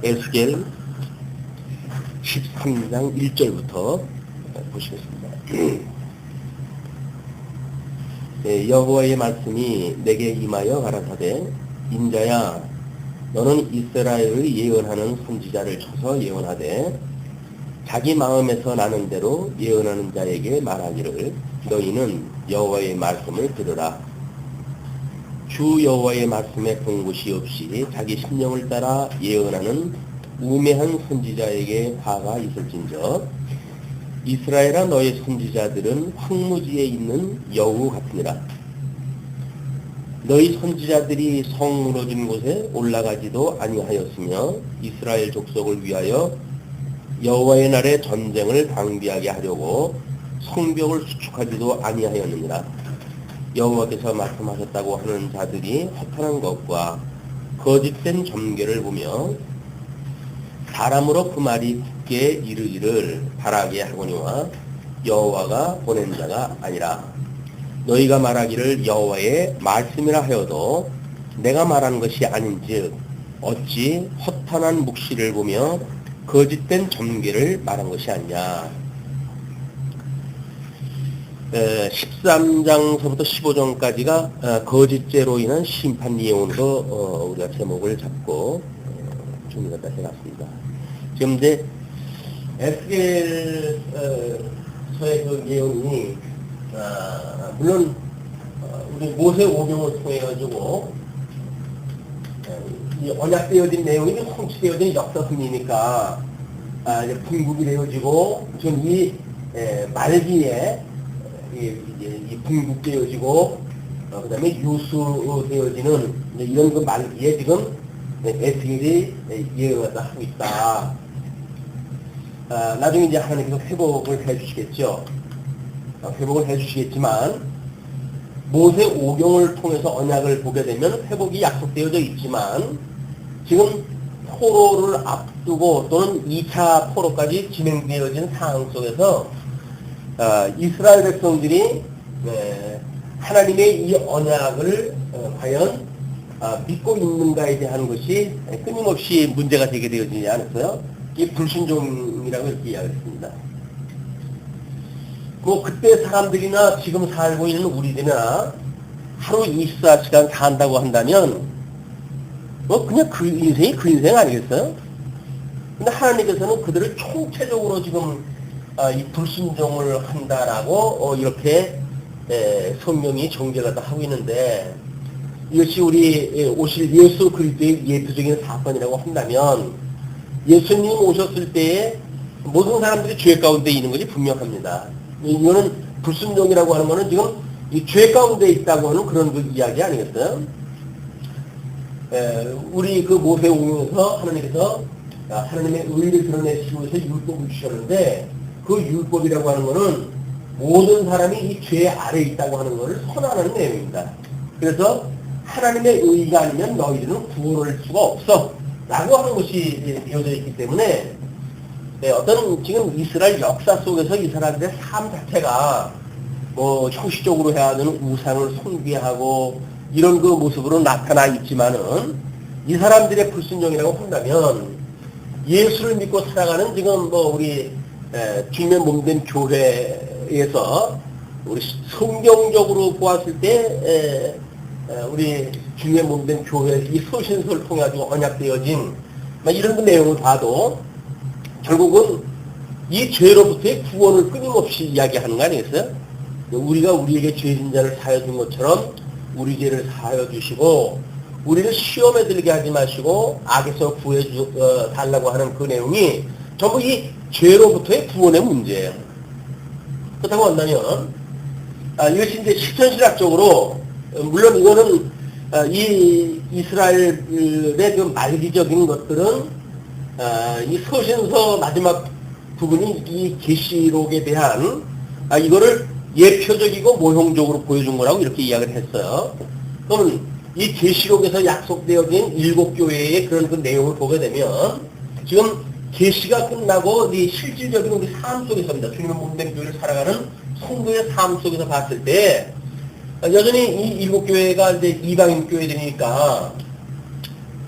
에스겔 13장 1절부터 보시겠습니다. 여호와의 말씀이 내게 임하여 가라사대 인자야 너는 이스라엘의 예언하는 선지자를 쳐서 예언하되 자기 마음에서 나는 대로 예언하는 자에게 말하기를 너희는 여호와의 말씀을 들으라. 주 여호와의 말씀에 공고시 없이 자기 심령을 따라 예언하는 우매한 선지자에게 화가 있을진저 이스라엘아 너의 선지자들은 황무지에 있는 여우 같으니라. 너희 선지자들이 성 무너진 곳에 올라가지도 아니하였으며 이스라엘 족속을 위하여 여호와의 날에 전쟁을 방비하게 하려고 성벽을 수축하지도 아니하였느니라. 여호와께서 말씀하셨다고 하는 자들이 허탄한 것과 거짓된 점괘를 보며 사람으로 그 말이 굳게 이르기를 바라게 하거니와 여호와가 보낸 자가 아니라 너희가 말하기를 여호와의 말씀이라 하여도 내가 말하는 것이 아닌즉 어찌 허탄한 묵시를 보며 거짓된 점괘를 말한 것이 아니냐. 13장서부터 15장까지가 거짓죄로 인한 심판 예언으로 우리가 제목을 잡고 준비가 해놨습니다. 지금 이제 에스겔서의 그 예언이 물론 우리 모세 오경을 통해 가지고 이 언약되어진 내용이 성취되어진 역사 승리니까 이제 분국이 되어지고 지금 이 말기에 이 분국되어지고 그다음에 유수되어지는 이런 그 말기에 지금 에스겔이 예언을 하고 있다. 나중에 이제 하나님께서 회복을 해주시겠죠. 회복을 해주시겠지만 모세 오경을 통해서 언약을 보게 되면 회복이 약속되어져 있지만 지금 포로를 앞두고 또는 2차 포로까지 진행되어진 상황 속에서 이스라엘 백성들이 하나님의 이 언약을 과연 믿고 있는가에 대한 것이 끊임없이 문제가 되게 되어지지 않았어요. 이게 불순종이라고 이렇게 이야기했습니다. 뭐 그때 사람들이나 지금 살고 있는 우리들이나 하루 24시간 산다고 한다면 뭐 그냥 그 인생이 그 인생 아니겠어요? 근데 하나님께서는 그들을 총체적으로 지금 이 불순종을 한다라고 이렇게 성경이 정죄를 하고 있는데 이것이 우리 오실 예수 그리스도의 예표적인 사건이라고 한다면 예수님 오셨을 때에 모든 사람들이 죄 가운데 있는 것이 분명합니다. 이거는 불순종이라고 하는 것은 지금 이 죄 가운데 있다고 하는 그런 그 이야기 아니겠어요? 우리 그 모세오경에서 하나님께서 하나님의 의를 드러내시기 위해서 율법을 주셨는데 그 율법이라고 하는 것은 모든 사람이 이 죄 아래에 있다고 하는 것을 선언하는 내용입니다. 그래서 하나님의 의가 아니면 너희들은 구원할 수가 없어 라고 하는 것이 되어져 있기 때문에 어떤 지금 이스라엘 역사 속에서 이 사람들의 삶 자체가 뭐 형식적으로 해야 되는 우상을 숭배하고 이런 그 모습으로 나타나 있지만은 이 사람들의 불순종이라고 한다면 예수를 믿고 살아가는 지금 뭐 우리 주님의 몸된 교회에서 우리 성경적으로 보았을 때 우리 주님의 몸된 교회 이 서신서를 통해 가지고 언약되어진 이런 그 내용을 봐도 결국은 이 죄로부터의 구원을 끊임없이 이야기하는 거 아니겠어요? 우리가 우리에게 죄진 자를 사하여 준 것처럼 우리 죄를 사하여 주시고 우리를 시험에 들게 하지 마시고 악에서 구해 달라고 하는 그 내용이 전부 이 죄로부터의 구원의 문제예요. 그렇다고 한다면 이것이 이제 실천신학적으로 물론 이거는 이 이스라엘의 그 말기적인 것들은 이 서신서 마지막 부분이 이 계시록에 대한 이거를 예표적이고 모형적으로 보여준 거라고 이렇게 이야기를 했어요. 그러면 이 계시록에서 약속되어진 7교회의 그런 그 내용을 보게 되면 지금 계시가 끝나고 이 실질적인 우리 삶 속에서입니다. 주님의 몸된 교회를 살아가는 성도의 삶 속에서 봤을 때 여전히 이 7교회가 이제 이방인 교회들이니까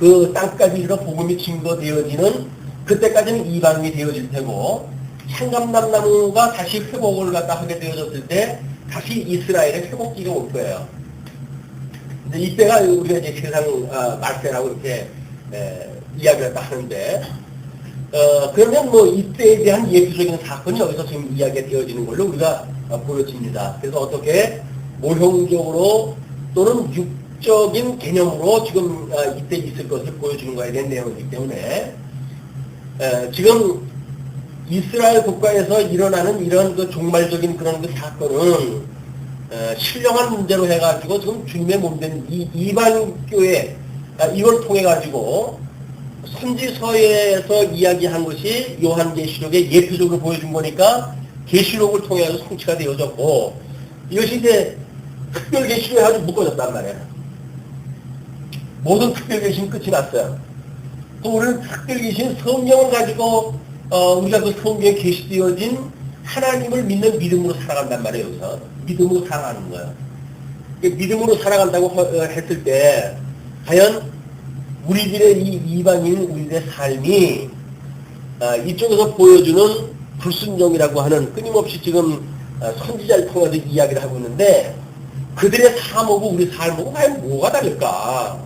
그 땅까지 이르러 복음이 증거되어지는 그때까지는 이방이 되어질 테고 창감람 나무가 다시 회복을 갖다 하게 되어졌을 때 다시 이스라엘의 회복기가 올 거예요. 이제 이때가 우리가 이제 세상 말세라고 이렇게 이야기를 다 하는데 그러면 뭐 이때에 대한 예표적인 사건이 여기서 지금 이야기가 되어지는 걸로 우리가 보여집니다. 그래서 어떻게 모형적으로 또는 육적인 개념으로 지금 이때 있을 것을 보여주는 거에 대한 내용이기 때문에 지금 이스라엘 국가에서 일어나는 이런 그 종말적인 그런 그 사건은 신령한 문제로 해가지고 지금 주님의 몸된 이방교회 이걸 통해 가지고 선지서에서 이야기한 것이 요한계시록에 예표적으로 보여준 거니까 계시록을 통해서 성취가 되어졌고 이것이 이제 특별계시록에 아주 묶어졌단 말이에요. 모든 특별계시는 끝이 났어요. 또 우리는 특별계시는 성경을 가지고 우리가 그 성경에 계시되어진 하나님을 믿는 믿음으로 살아간단 말이에요. 여기서 믿음으로 살아가는 거예요. 믿음으로 살아간다고 했을 때 과연 우리들의 이 이방인 우리들의 삶이 이쪽에서 보여주는 불순종이라고 하는 끊임없이 지금 선지자를 통해서 이야기를 하고 있는데 그들의 삶하고 우리 삶하고 과연 뭐가 다를까?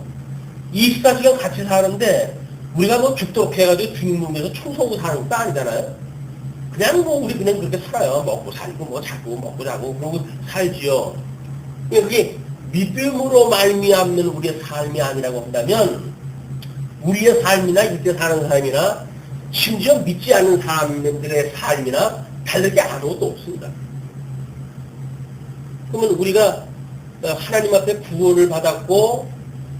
24시간 같이 사는데 우리가 뭐 죽도록 해가지고 주님 몸에서 충성하고 사는 것도 아니잖아요. 그냥 뭐 우리 그냥 그렇게 살아요. 먹고 살고 뭐 자고 먹고 자고 그러고 살지요. 그게 믿음으로 말미암는 우리의 삶이 아니라고 한다면 우리의 삶이나 이때 사는 삶이나 심지어 믿지 않는 사람들의 삶이나 다를 게 아무것도 없습니다. 그러면 우리가 하나님 앞에 구원을 받았고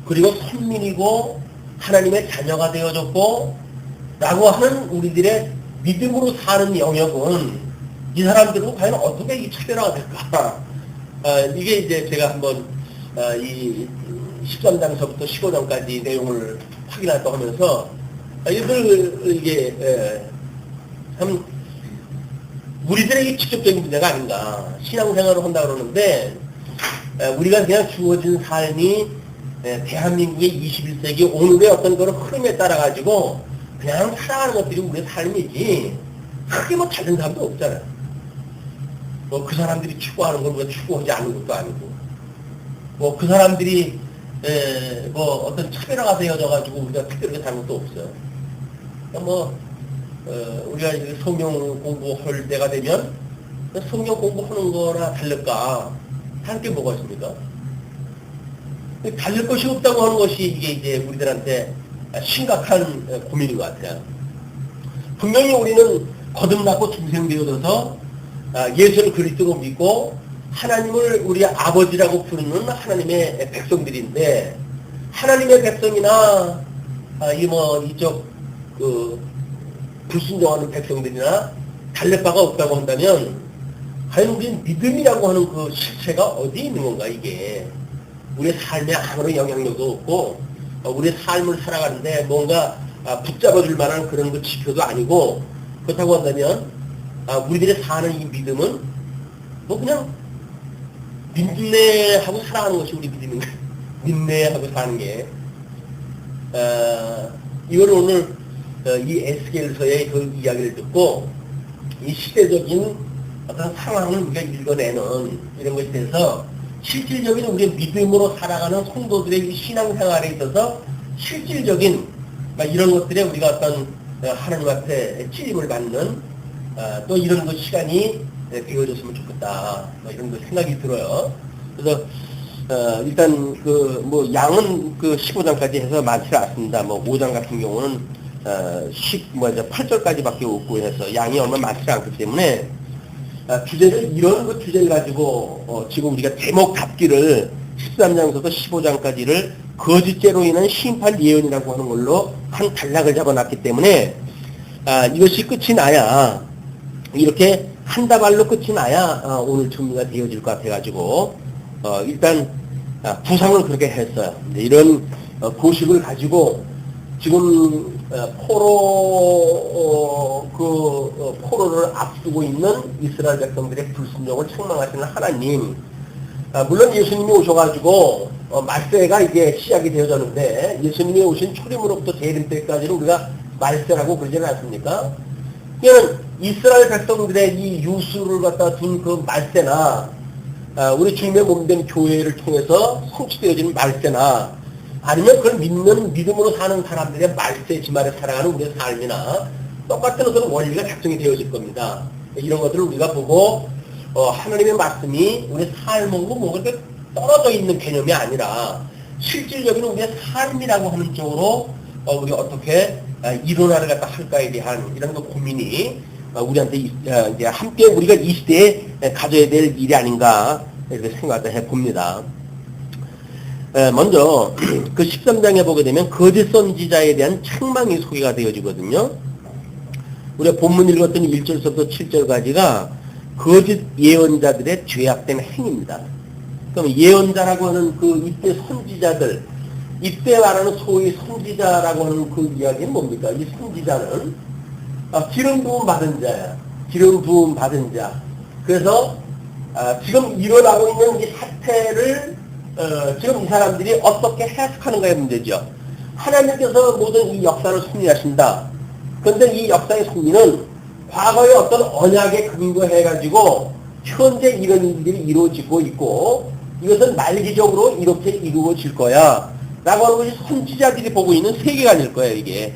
그리고 선민이고 하나님의 자녀가 되어졌고 라고 하는 우리들의 믿음으로 사는 영역은 이 사람들은 과연 어떻게 이 차별화가 될까? 이게 이제 제가 한번 이 13장서부터 15장까지 내용을 확인하고 하면서 이게 참 우리들에게 직접적인 문제가 아닌가. 신앙생활을 한다 그러는데 우리가 그냥 주어진 삶이 대한민국의 21세기 오늘의 어떤 그런 흐름에 따라 가지고 그냥 살아가는 것들이 우리의 삶이지 크게 뭐 다른 사람도 없잖아요. 뭐 그 사람들이 추구하는 걸 우리가 추구하지 않는 것도 아니고 뭐 그 사람들이 뭐 어떤 차별화가 되어져 가지고 우리가 특별하게 다른 것도 없어요. 그러니까 뭐 우리가 이제 성경 공부할 때가 되면 성경 공부하는 거나 다를까 할 게 뭐가 있습니까? 다를 것이 없다고 하는 것이 이게 이제 우리들한테 심각한 고민인 것 같아요. 분명히 우리는 거듭나고 중생되어져서 예수를 그리스도로 믿고 하나님을 우리 아버지라고 부르는 하나님의 백성들인데 하나님의 백성이나 이쪽 그 불순종하는 백성들이나 다를 바가 없다고 한다면 과연 우리 믿음이라고 하는 그 실체가 어디에 있는 건가 이게 우리의 삶에 아무런 영향력도 없고 우리의 삶을 살아가는데 뭔가 붙잡아줄 만한 그런 그 지표도 아니고 그렇다고 한다면 우리들의 사는 이 믿음은 뭐 그냥 민내하고 살아가는 것이 우리 믿음인 거예요. 민내하고 사는 게 이걸 오늘 이 에스겔서의 그 이야기를 듣고 이 시대적인 어떤 상황을 우리가 읽어내는 이런 것에 대해서 실질적인 우리의 믿음으로 살아가는 성도들의 신앙생활에 있어서 실질적인 이런 것들에 우리가 어떤 하나님 앞에 찔림을 받는 또 이런 그 시간이 되어졌으면 좋겠다 이런 그 생각이 들어요. 그래서 일단 그 뭐 양은 그 15장까지 해서 많지 않습니다. 뭐 5장 같은 경우는 8절까지밖에 없고 해서 양이 얼마 많지 않기 때문에 주제를 이런 그 주제를 가지고 지금 우리가 제목 잡기를 13장부터 15장까지를 거짓죄로 인한 심판 예언이라고 하는 걸로 한 단락을 잡아놨기 때문에 이것이 끝이 나야 이렇게 한 다발로 끝이 나야 오늘 정리가 되어질 것 같아가지고 일단 구상을 그렇게 했어요. 이런 고식을 가지고 지금 포로를 앞두고 있는 이스라엘 백성들의 불순종을 책망하시는 하나님, 물론 예수님이 오셔가지고 말세가 이게 시작이 되어졌는데 예수님이 오신 초림으로부터 재림 때까지는 우리가 말세라고 그러지는 않습니까? 그러니까 이스라엘 백성들의 이 유수를 갖다 둔 그 말세나 우리 주님의 몸된 교회를 통해서 성취되어지는 말세나 아니면 그걸 믿음으로 사는 사람들의 말세 지말에 살아가는 우리의 삶이나 똑같은 어떤 원리가 작성이 되어질 겁니다. 이런 것들을 우리가 보고 하나님의 말씀이 우리 삶하고 뭔가 이렇게 떨어져 있는 개념이 아니라 실질적인 우리의 삶이라고 하는 쪽으로 우리가 어떻게 일어나를 갖다 할까에 대한 이런 그 고민이 우리한테 이제 함께 우리가 이 시대에 가져야 될 일이 아닌가 이렇게 생각을 해봅니다. 먼저 그 13장에 보게 되면 거짓 선지자에 대한 책망이 소개가 되어지거든요. 우리가 본문 읽었던 1절부터 7절까지가 거짓 예언자들의 죄악된 행위입니다. 그럼 예언자라고 하는 그 이때 선지자들, 이때 말하는 소위 선지자라고 하는 그 이야기는 뭡니까? 이 선지자는 기름 부음 받은 자야. 기름 부음 받은 자. 그래서 지금 일어나고 있는 이 사태를 지금 이 사람들이 어떻게 해석하는가의 문제죠. 하나님께서 모든 이 역사를 섭리하신다. 그런데 이 역사의 섭리는 과거의 어떤 언약에 근거해가지고 현재 이런 일들이 이루어지고 있고 이것은 말기적으로 이렇게 이루어질 거야 라고 하는 것이 선지자들이 보고 있는 세계관일 거예요. 이게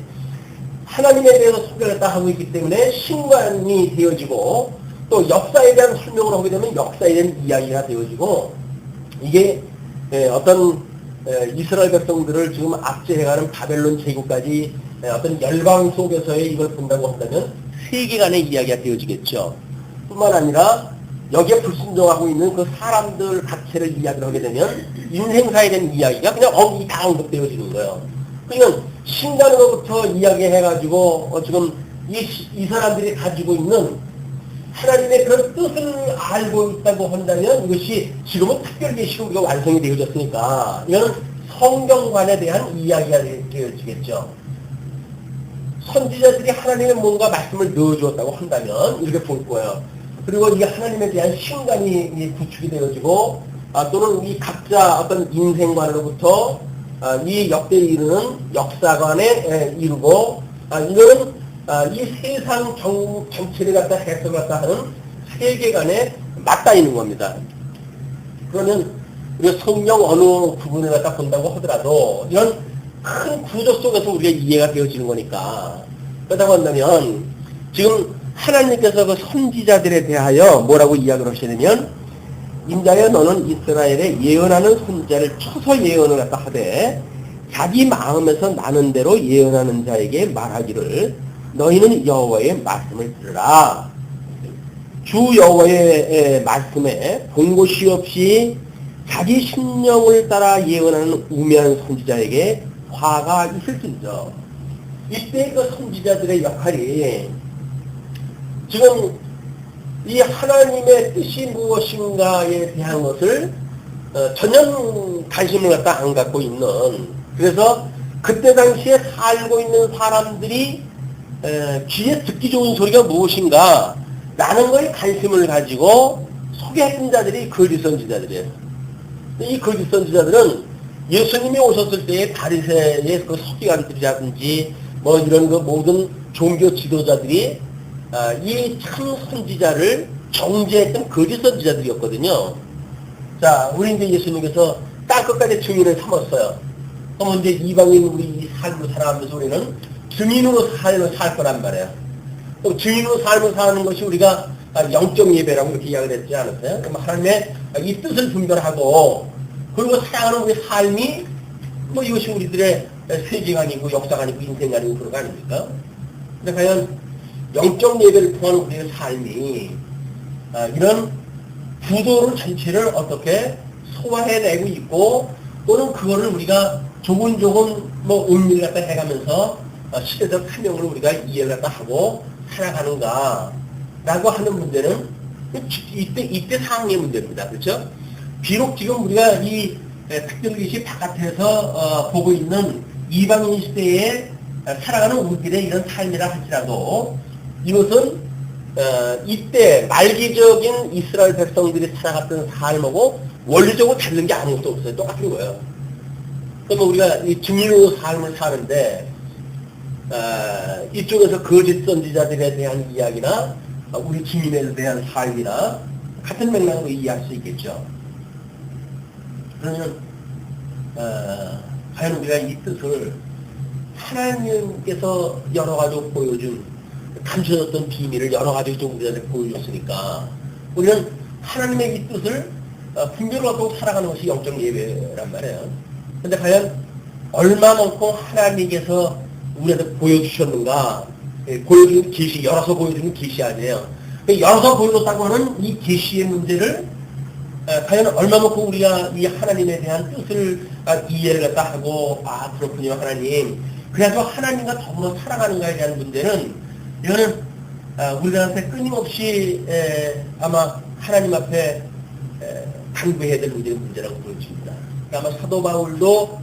하나님에 대해서 소개를 하고 있기 때문에 신관이 되어지고 또 역사에 대한 설명을 하게 되면 역사에 대한 이야기가 되어지고 이게 어떤 이스라엘 백성들을 지금 압제해가는 바벨론 제국까지 어떤 열방 속에서의 이걸 본다고 한다면 세계관의 이야기가 되어지겠죠. 뿐만 아니라 여기에 불순종하고 있는 그 사람들 자체를 이야기를 하게 되면 인생사에 대한 이야기가 그냥 다 언급되어지는 거예요. 그러니까 신간으로부터 이야기해가지고 지금 이 사람들이 가지고 있는 하나님의 그런 뜻을 알고 있다고 한다면 이것이 지금은 특별계시로 우리가 완성이 되어졌으니까 이건 성경관에 대한 이야기가 되어지겠죠. 선지자들이 하나님의 뭔가 말씀을 넣어주었다고 한다면 이렇게 볼 거예요. 그리고 이게 하나님에 대한 신간이 구축이 되어지고 또는 이 각자 어떤 인생관으로부터 이 역대에 이르는 역사관에 이르고 이거는 이 세상 정치를 갖다 해석을 갖다 하는 세계관에 맞닿아 있는 겁니다. 그러면 우리가 성경 어느 부분을 갖다 본다고 하더라도 이런 큰 구조 속에서 우리가 이해가 되어지는 거니까 그렇다고 한다면 지금 하나님께서 그 선지자들에 대하여 뭐라고 이야기를 하시냐면 인자여 너는 이스라엘에 예언하는 선지자를 쳐서 예언을 갖다 하되 자기 마음에서 나는 대로 예언하는 자에게 말하기를 너희는 여호와의 말씀을 들으라. 주 여호와의 말씀에 본고시 없이 자기 심령을 따라 예언하는 우매한 선지자에게 화가 있을진저. 이때 그 선지자들의 역할이 지금 이 하나님의 뜻이 무엇인가에 대한 것을 전혀 관심을 갖다 안 갖고 있는, 그래서 그때 당시에 살고 있는 사람들이 귀에 듣기 좋은 소리가 무엇인가 라는 거에 관심을 가지고 소개했던 자들이 거짓 선지자들이에요. 이 거짓 선지자들은 예수님이 오셨을 때의 바리새의 그 서기관들이라든지 뭐 이런 그 모든 종교 지도자들이 이 참 선지자를 정죄했던 거짓 선지자들이었거든요. 자, 우리 이제 예수님께서 땅끝까지 증인을 삼았어요. 그럼 이제 이방인 우리 삶으로 살아가면서 우리는 증인으로 살 거란 말이에요. 또 증인으로 삶을 사는 것이 우리가 영적 예배라고 이렇게 이야기를 했지 않았어요? 그럼 하나님의 이 뜻을 분별하고 그리고 살아가는 우리 삶이 뭐 이것이 우리들의 세계관이고 역사관이고 인생관이고 그런 거 아닙니까? 근데 과연 영적 예배를 통한 우리의 삶이 이런 구도를 전체를 어떻게 소화해내고 있고 또는 그거를 우리가 조금조금 뭐 음미를 갖다 해가면서 시대적 사명을 우리가 이해를 갖다 하고 살아가는가 라고 하는 문제는 이때 상황의 문제입니다. 그렇죠? 비록 지금 우리가 이 특별기시 바깥에서 보고 있는 이방인 시대에 살아가는 우리들의 이런 삶이라 할지라도 이것은 이때 말기적인 이스라엘 백성들이 살아갔던 삶하고 원리적으로 다른 게 아무것도 없어요. 똑같은 거예요. 그러면 우리가 이 증인으로 삶을 사는데 이쪽에서 거짓 선지자들에 대한 이야기나 우리 증인에 대한 삶이나 같은 맥락으로 이해할 수 있겠죠. 그러면 과연 우리가 이 뜻을 하나님께서 여러 가지로 보여준 감춰졌던 비밀을 여러 가지로 좀 우리한테 보여줬으니까 우리는 하나님의 이 뜻을 분별하고 살아가는 것이 영적 예배란 말이에요. 근데 과연 얼마만큼 하나님께서 우리한테 보여주셨는가, 보여주는 계시, 열어서 보여주는 계시 아니에요. 열어서 보여줬다고 하는 이 계시의 문제를 과연 얼마만큼 우리가 이 하나님에 대한 뜻을 이해를 갖다 하고, 그렇군요, 하나님. 그래서 하나님과 더불어 살아가는가에 대한 문제는, 이거는 우리들한테 끊임없이 아마 하나님 앞에 당부해야 될 문제라고 보여집니다. 아마 사도 바울도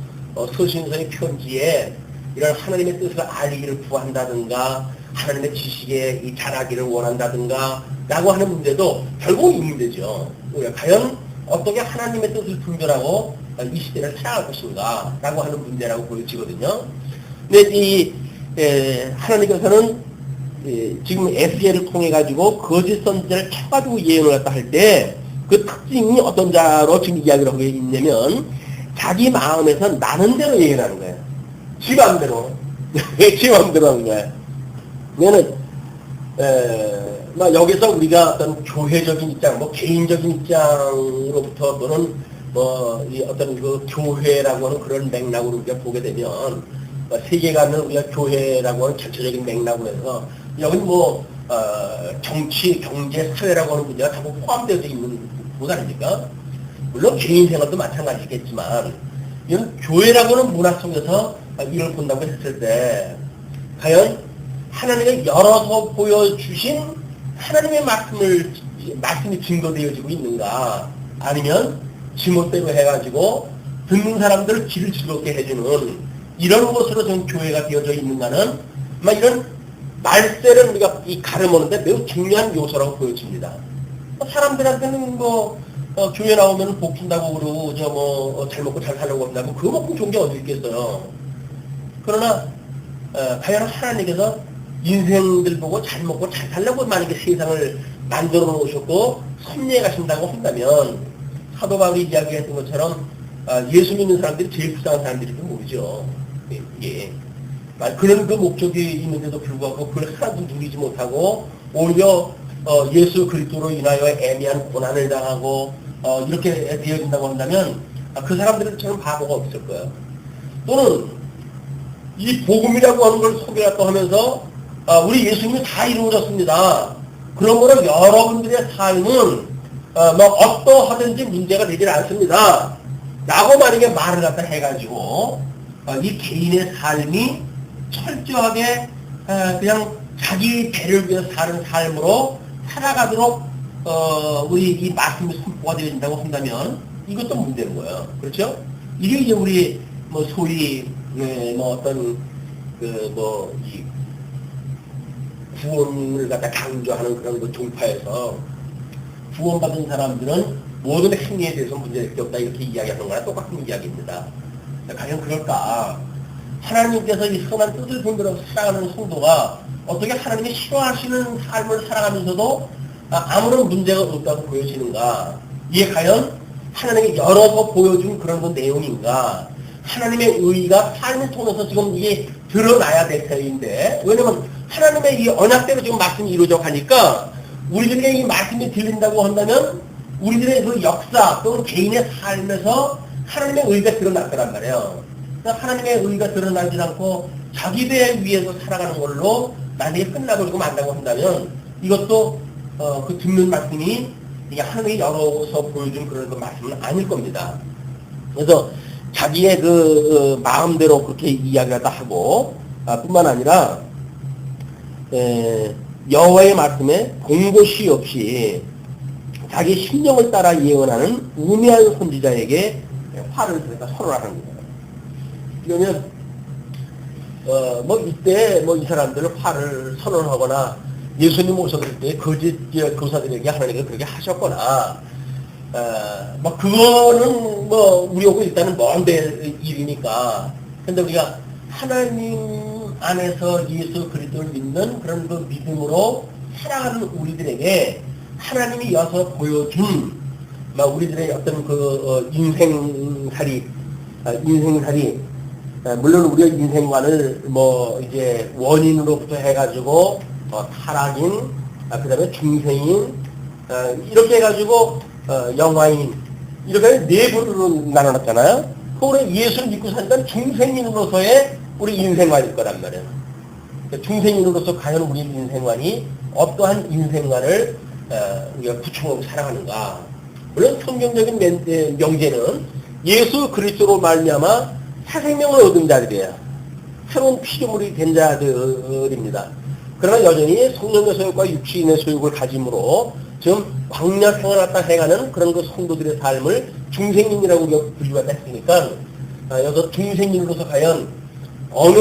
서신서의 편지에 이런 하나님의 뜻을 알기를 구한다든가, 하나님의 지식에 이 자라기를 원한다든가, 라고 하는 문제도 결국 이 문제죠. 우리가 과연 어떻게 하나님의 뜻을 분별하고 이 시대를 살아갈 것인가, 라고 하는 문제라고 보여지거든요. 근데 이 하나님께서는 지금 에스겔을 통해 가지고 거짓 선지자를 쳐가지고 예언을 갖다 할 때 그 특징이 어떤 자로 지금 이야기를 하고 있냐면 자기 마음에서 나는 대로 예언하는 거예요. 지 마음대로. 지 마음대로 하는 거예요. 그러면 여기서 우리가 어떤 교회적인 입장, 개인적인 입장으로부터 또는 이 어떤 그 교회라고 하는 그런 맥락으로 우리가 보게 되면 세계관은 우리가 교회라고 하는 전체적인 맥락으로 해서 여기 정치, 경제, 사회라고 하는 문제가 다 포함되어 있는 곳 아닙니까? 물론 개인 생활도 마찬가지겠지만 이런 교회라고 하는 문화 속에서 이걸 본다고 했을 때 과연 하나님의 열어서 보여주신 하나님의 말씀이 증거되어지고 있는가, 아니면 지멋대로 해가지고 듣는 사람들을 귀를 즐겁게 해주는 이런 것으로 전 교회가 되어져 있는가는 이런 말세를 우리가 가름하는데 매우 중요한 요소라고 보여집니다. 사람들한테는 교회 나오면 복 준다고 그러고 잘 먹고 잘 살려고 한다고 그거만큼 좋은 게 어디 있겠어요. 그러나 과연 하나님께서 인생들 보고 잘 먹고 잘 살려고 만약에 세상을 만들어 놓으셨고 섭리해 가신다고 한다면 사도 바울이 이야기했던 것처럼 예수 믿는 사람들이 제일 불쌍한 사람들인지 모르죠. 이게 그런 그 목적이 있는데도 불구하고 그걸 하나도 누리지 못하고 오히려 예수 그리스도로 인하여 애매한 고난을 당하고 이렇게 되어진다고 한다면 그 사람들은 저는 바보가 없을 거예요. 또는 이 복음이라고 하는 걸 소개했다고 하면서 우리 예수님이 다 이루어졌습니다. 그런 거는 여러분들의 삶은 어떠하든지 문제가 되질 않습니다. 라고 만약에 말을 갖다 해가지고 이 개인의 삶이 철저하게 그냥 자기 배를 위해서 사는 삶으로 살아가도록 우리 이 말씀이 선포가 되어진다고 한다면 이것도 문제인 거예요. 그렇죠? 이게 이제 우리 소위 어떤 이 구원을 갖다 강조하는 그런 그 종파에서 구원받은 사람들은 모든 행위에 대해서 문제될 게 없다 이렇게 이야기하는 거랑 똑같은 이야기입니다. 과연 그럴까? 하나님께서 이 선한 뜻을 분별하고 살아가는 성도가 어떻게 하나님이 싫어하시는 삶을 살아가면서도 아무런 문제가 없다고 보여지는가? 이게 과연 하나님이 열어서 보여준 그런 그 내용인가? 하나님의 의의가 삶을 통해서 지금 이게 드러나야 될 터인데, 왜냐면 하나님의 이 언약대로 지금 말씀이 이루어져 가니까 우리들에게 이 말씀이 들린다고 한다면 우리들의 그 역사 또는 개인의 삶에서 하나님의 의의가 드러날 거란 말이에요. 그러니까 하나님의 의의가 드러나지 않고 자기 배 위에서 살아가는 걸로 만약에 끝나버리고 만다고 한다면 이것도 그 듣는 말씀이 이게 하나님이 열어서 보여준 그런 그 말씀은 아닐 겁니다. 그래서 자기의 그 마음대로 그렇게 이야기를 다 하고 뿐만 아니라 여호와의 말씀에 공고시 없이 자기 심령을 따라 예언하는 우매한 선지자에게 화를 설하는 거예요. 그러면 이때 이 사람들을 화를 선언하거나 예수님 오셨을 때 거짓 교사들에게 하나님께서 그렇게 하셨거나 뭐 그거는 뭐 우리하고 일단은 먼 일이니까. 근데 우리가 하나님 안에서 예수 그리스도를 믿는 그런 그 믿음으로 살아가는 우리들에게 하나님이 여서 보여준 막 우리들의 어떤 그 인생살이 물론 우리가 인생관을 뭐 이제 원인으로부터 해가지고 타락인, 그다음에 중생인, 이렇게 해가지고 영화인 이렇게 네 부류로 나눠놨잖아요. 우리 예수를 믿고 산다는 중생인으로서의 우리 인생관일 거란 말이에요. 중생인으로서 과연 우리 인생관이 어떠한 인생관을 우리가 구축하고 살아가는가. 물론 성경적인 명제는 예수 그리스도로 말미암아 새 생명을 얻은 자들이에요. 새로운 피조물이 된 자들입니다. 그러나 여전히 성령의 소욕과 육신의 소욕을 가짐으로 지금 광야 생활을 갖다 해가는 그런 그 성도들의 삶을 중생인이라고 우리가 분류가 했으니까 여기서 중생인으로서 과연 어느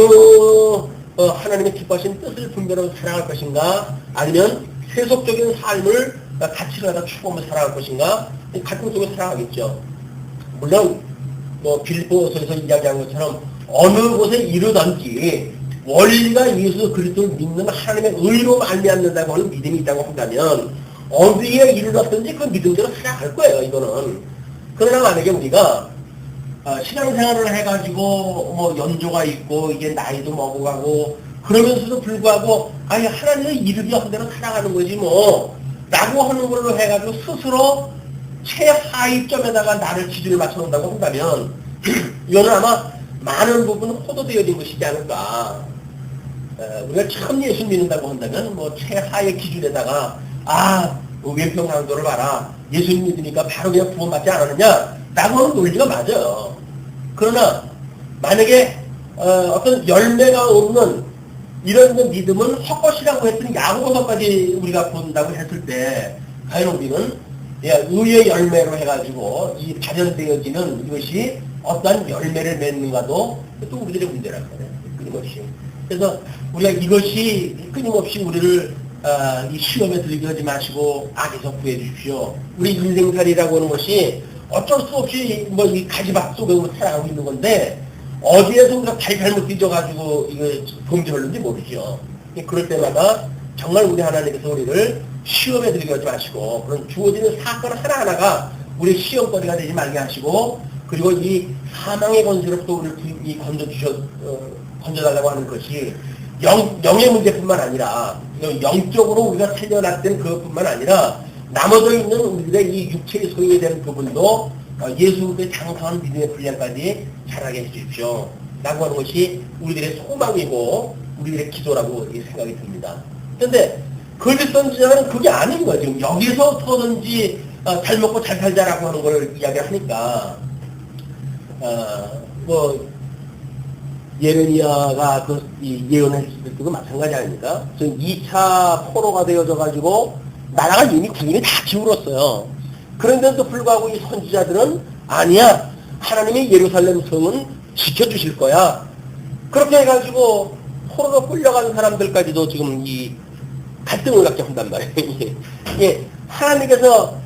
하나님의 기뻐하신 뜻을 분별하고 살아갈 것인가, 아니면 세속적인 삶을 가치를 갖다 추구하며 살아갈 것인가, 같은 쪽에 살아가겠죠. 물론 뭐 빌립보서에서 이야기한 것처럼 어느 곳에 이르든지 원리가 예수 그리스도를 믿는 하나님의 의로 말미암는다고 하는 믿음이 있다고 한다면 어디에 이르렀든지 그 믿음대로 살아갈 거예요. 이거는. 그러나 만약에 우리가 신앙생활을 해가지고 뭐 연조가 있고 이게 나이도 먹어가고 그러면서도 불구하고 아니 하나님의 이르기 한 대로 살아가는 거지 뭐 라고 하는 걸로 해가지고 스스로 최하위점에다가 나를 기준을 맞춰놓는다고 한다면 이거는 아마 많은 부분 호도되어진 것이지 않을까. 우리가 참 예수 믿는다고 한다면 뭐 최하의 기준에다가 왼평 강도를 봐라. 예수 믿으니까 바로 그냥 구원받지 않았느냐 라고 하는 논리가 맞아요. 그러나 만약에 어떤 열매가 없는 이런 믿음은 헛것이라고 했더니 야고보서까지 우리가 본다고 했을 때 과연 우리는 의의 열매로 해가지고 이 발현되어지는 이것이 어떠한 열매를 맺는가도 또 우리들의 문제란 말이에요. 끊임없이. 그래서 우리가 이것이 끊임없이 우리를 이 시험에 들게 하지 마시고 악에서 구해 주십시오. 우리 인생살이라고 하는 것이 어쩔 수 없이 뭐 이 가지박 속에 살아가고 있는 건데 어디에서 우리가 잘못 뒤져가지고 이거 범죄하는지 모르죠. 그럴 때마다 정말 우리 하나님께서 우리를 시험에 들게 하지 마시고 그런 주어지는 사건 하나하나가 우리 시험거리가 되지 말게 하시고 그리고 이 사망의 권세로부터 우리를 건져달라고 하는 것이 영의 문제뿐만 아니라 영적으로 우리가 살려놨던 그것뿐만 아니라 나머져 있는 우리들의 이 육체의 소유에 부분도 예수 그리스도의 장성한 믿음의 분량까지 자라게 해주십시오. 라고 하는 것이 우리들의 소망이고 우리들의 기도라고 생각이 듭니다. 그런데 거짓 선지자는 그게 아닌 거예요. 지금 여기서부터든지 잘 먹고 잘 살자라고 하는 걸 이야기하니까 뭐 예레미야가 그 예언했을 때도 마찬가지 아닙니까? 지금 2차 포로가 되어져가지고 나라가 이미 국민이 다 기울었어요. 그런데도 불구하고 이 선지자들은 아니야. 하나님이 예루살렘 성은 지켜주실 거야. 그렇게 해가지고 포로로 끌려간 사람들까지도 지금 이 갈등을 갖게 한단 말이에요. 예, 하나님께서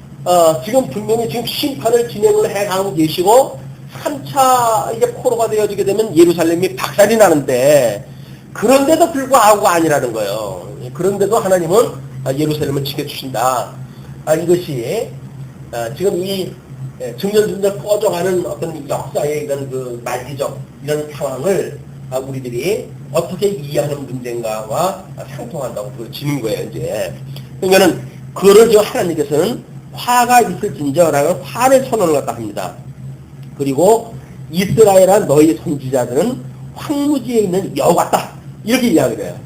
지금 분명히 지금 심판을 진행을 해가고 계시고 3차 이제 포로가 되어지게 되면 예루살렘이 박살이 나는데 그런데도 불구하고 아니라는 거예요. 그런데도 하나님은 예루살렘을 지켜주신다. 이것이 지금 이 증전증전 꺼져가는 어떤 역사의 이런 그 말기적 이런 상황을 우리들이 어떻게 이해하는 문제인가와 상통한다고 보여지는 거예요, 이제. 그러면은, 그거를 저 하나님께서는 화가 있을진저라는 화를 선언을 갖다 합니다. 그리고 이스라엘아 너희 선지자들은 황무지에 있는 여우 같다. 이렇게 이야기를 해요.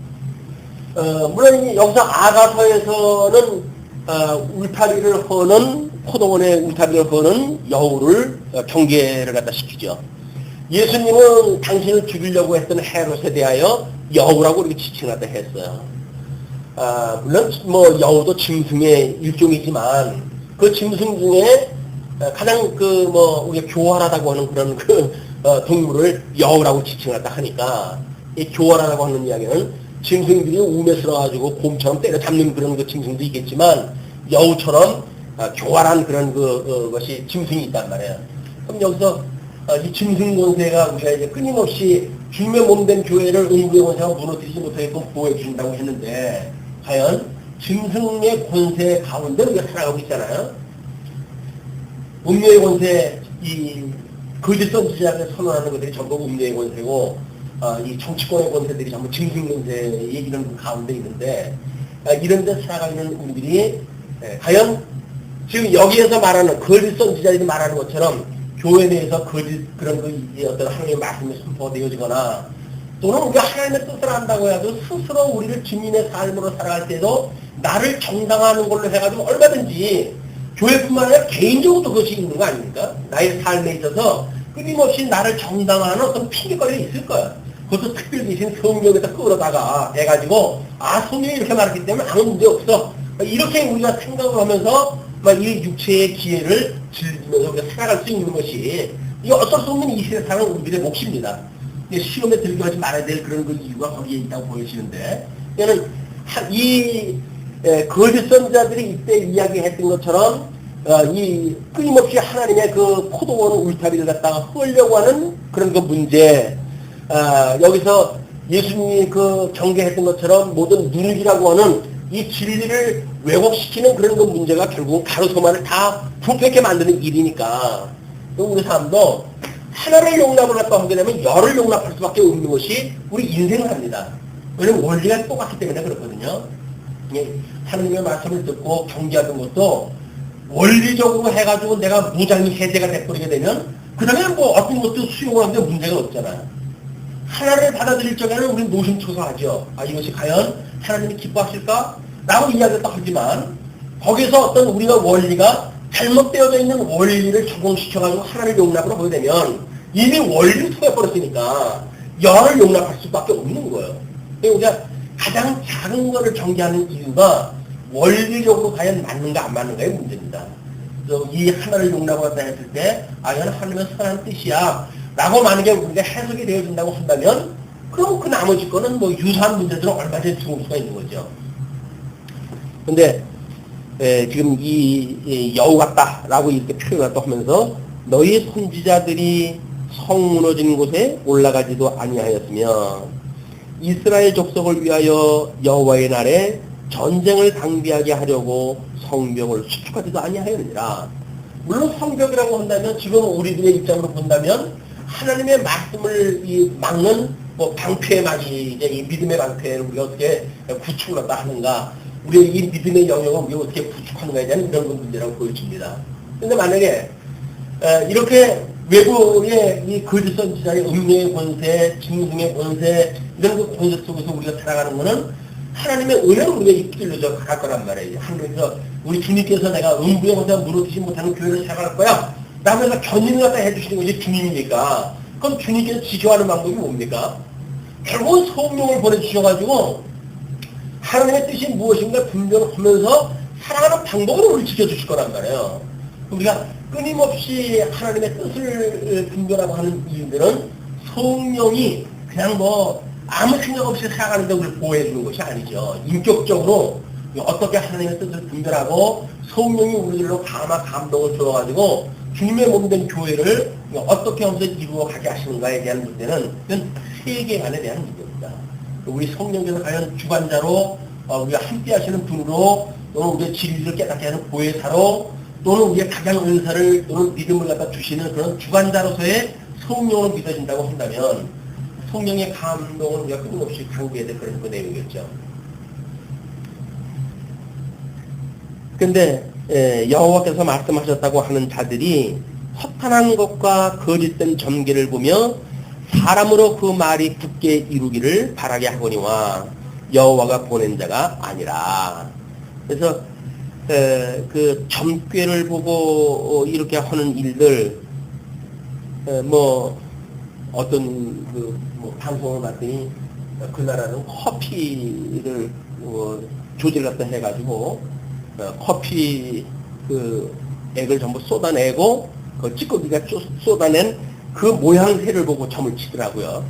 물론 여기서 아가서에서는 울타리를 허는 포도원에 울타리를 허는 여우를 경계를 갖다 시키죠. 예수님은 당신을 죽이려고 했던 헤롯에 대하여 여우라고 이렇게 지칭을 갖다 했어요. 물론 뭐 여우도 짐승의 일종이지만 그 짐승 중에 가장 우리가 교활하다고 하는 그런 동물을 여우라고 지칭을 갖다 하니까 이 교활하다고 하는 이야기는 짐승들이 우매스러워가지고 곰처럼 때려잡는 그런 그 짐승도 있겠지만 여우처럼 교활한 그런 것이 짐승이 있단 말이에요. 그럼 여기서 이 짐승 권세가 우리가 이제 끊임없이 주님의 몸된 교회를 음부의 권세가 무너뜨리지 못하게끔 보호해 주신다고 했는데 과연 짐승의 권세 가운데 우리가 살아가고 있잖아요. 음료의 권세, 이 거짓 선지자를 선언하는 것들이 전부 음료의 권세고 이 정치권의 권세들이 전부 짐승 권세의 이런 그 가운데 있는데 이런 데 살아가 있는 우리들이 과연 지금 여기에서 말하는 거짓 선지자들이 말하는 것처럼 교회 내에서 거짓 그런 어떤 하나님의 말씀이 선포되어지거나 또는 우리가 하나님의 뜻을 안다고 해도 스스로 우리를 주님의 삶으로 살아갈 때도 나를 정당화하는 걸로 해가지고 얼마든지 교회뿐만 아니라 개인적으로도 그것이 있는 거 아닙니까? 나의 삶에 있어서 끊임없이 나를 정당화하는 어떤 핑계거리가 있을 거야. 그것도 특별히 계신 성령에다 끌어다가 해가지고 성령이 이렇게 말했기 때문에 아무 문제 없어. 이렇게 우리가 생각을 하면서 이 육체의 기회를 즐기면서 우리가 살아갈 수 있는 것이 이 어쩔 수 없는 이 세상은 우리들의 몫입니다. 시험에 들게 말아야 될 그런 그 이유가 거기에 있다고 보여지는데 얘는 이 거짓 선자들이 이때 이야기했던 것처럼 이 끊임없이 하나님의 그 포도원 울타리를 갖다가 헐려고 하는 그런 그 문제 여기서 예수님이 그 경계했던 것처럼 모든 누룩이라고 하는 이 진리를 왜곡시키는 그런 그 문제가 결국은 가로소만을 다 부패하게 만드는 일이니까 우리 사람도 하나를 용납을 했다 하게 되면 열을 용납할 수밖에 없는 것이 우리 인생을 합니다. 왜냐면 원리가 똑같기 때문에 그렇거든요. 하나님의 말씀을 듣고 경계하는 것도 원리적으로 해가지고 내가 무장이 해제가 돼버리게 되면 그 다음에 뭐 어떤 것도 수용을 하는데 문제가 없잖아요. 하나를 받아들일 적에는 우리는 노심초사하죠. 이것이 과연 하나님이 기뻐하실까? 라고 이야기도 하지만 거기서 어떤 우리가 원리가 잘못되어져 있는 원리를 적용시켜가지고 하나를 용납을 하게 되면 이미 원리를 통해버렸으니까 열을 용납할 수밖에 없는 거예요. 우리가 가장 작은 거를 경계하는 이유가 원리적으로 과연 맞는가 안 맞는가의 문제입니다. 그래서 이 하나를 용납하다 했을 때 이건 하나님의 선한 뜻이야 라고 만약에 우리가 해석이 되어진다고 한다면 그럼 그 나머지 거는 뭐 유사한 문제들은 얼마든지 들어올 수가 있는 거죠. 근데 지금 이 여우 같다라고 이렇게 표현을 또 하면서 너희 선지자들이 성 무너진 곳에 올라가지도 아니하였으며 이스라엘 족속을 위하여 여호와의 날에 전쟁을 당비하게 하려고 성벽을 수축하지도 아니하였느니라. 물론 성벽이라고 한다면 지금 우리들의 입장으로 본다면 하나님의 말씀을 막는 방패 막이 이제 이 믿음의 방패를 우리가 어떻게 구축을 한다 하는가, 우리의 이 믿음의 영역을 우리가 어떻게 구축하는가에 대한 이런 문제라고 보여집니다. 그런데 만약에 이렇게 외부의 이 거짓 선지자의 음료의 권세, 짐승의 권세, 이런 그 권세 속에서 우리가 살아가는 것은 하나님의 은혜로 우리가 이끌려져 갈 거란 말이에요. 하나님께서 우리 주님께서 내가 음부의 권세가 무너지지 못하는 교회를 살아갈 거야 라고 해서 견인을 갖다 해주시는 것이 주님이니까 그럼 주님께서 지켜하는 방법이 뭡니까? 결국은 성령을 보내주셔가지고 하나님의 뜻이 무엇인가 분별하면서 살아가는 방법으로 우리를 지켜주실 거란 말이에요. 우리가 끊임없이 하나님의 뜻을 분별하고 하는 이유들은 성령이 그냥 아무 생각 없이 살아가는데 우리를 보호해 주는 것이 아니죠. 인격적으로 어떻게 하나님의 뜻을 분별하고 성령이 우리들로 감동을 주어가지고 주님의 몸된 교회를 어떻게 하면서 이루어가게 하시는가에 대한 문제는 이건 세계관에 대한 문제입니다. 우리 성령께서 과연 주관자로 우리가 함께 하시는 분으로 또는 우리의 진리를 깨닫게 하는 보혜사로 또는 우리의 가장 은사를 또는 믿음을 갖다 주시는 그런 주관자로서의 성령을 믿어진다고 한다면 성령의 감동을 우리가 끊임없이 강구해야 될 그런 그 내용이겠죠. 근데 여호와께서 말씀하셨다고 하는 자들이 허탄한 것과 거짓된 점괘를 보며 사람으로 그 말이 굳게 이루기를 바라게 하거니와 여호와가 보낸 자가 아니라. 그래서 그 점괘를 보고 이렇게 하는 일들 어떤 방송을 봤더니 그 나라는 커피를 조질 갖다 해가지고 커피 그 액을 전부 쏟아내고 그 찌꺼기가 쏟아낸 그 모양새를 보고 점을 치더라고요.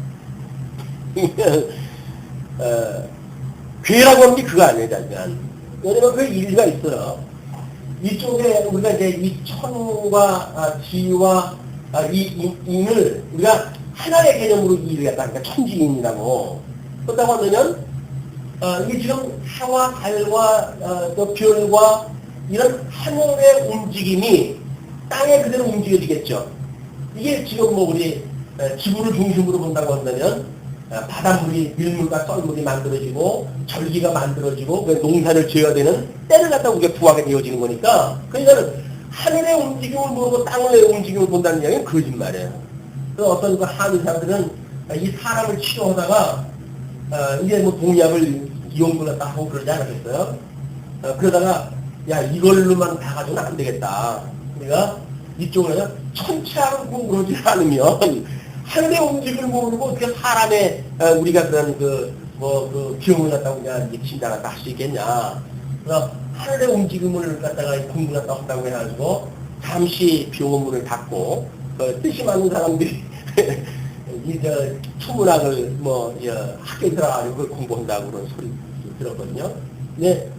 괴라고 하는 게 그거 아니에요, 잠깐. 왜냐면 그 일리가 있어요. 이쪽에 우리가 이제 이 천과 지와 이 인을 우리가 하나의 개념으로 이해를 했다. 그러니까 천지인이라고. 그렇다고 하면 이게 지금 해와 달과 또 별과 이런 하늘의 움직임이 땅에 그대로 움직여지겠죠. 이게 지금 뭐 우리 지구를 중심으로 본다고 한다면 바닷물이 밀물과 썰물이 만들어지고 절기가 만들어지고 농사를 지어야 되는 때를 갖다 우리가 구하게 되어지는 거니까 그러니까 하늘의 움직임을 모르고 땅의 움직임을 본다는 이야기는 거짓말이에요. 그래서 어떤 그 한의 사람들은 이 사람을 치료하다가 이제 뭐 동약을 이용을 갖다 하고 그러지 않았겠어요? 그러다가 야 이걸로만 봐가지고는 안 되겠다. 우리가 이쪽으로 천체학을 공부하지 않으면 하늘의 움직임을 모르고 그 사람의 우리가 그런 그 비용을 갖다가 우리가 이제 진단을 할 수 있겠냐. 그래서 하늘의 움직임을 갖다가 공부를 갖다 한다고 해가지고 잠시 병원문을 닫고 뜻이 맞는 사람들이 이제 천문학을 학교에 들어가지고 그걸 공부한다고 그런 소리 들었거든요. 근데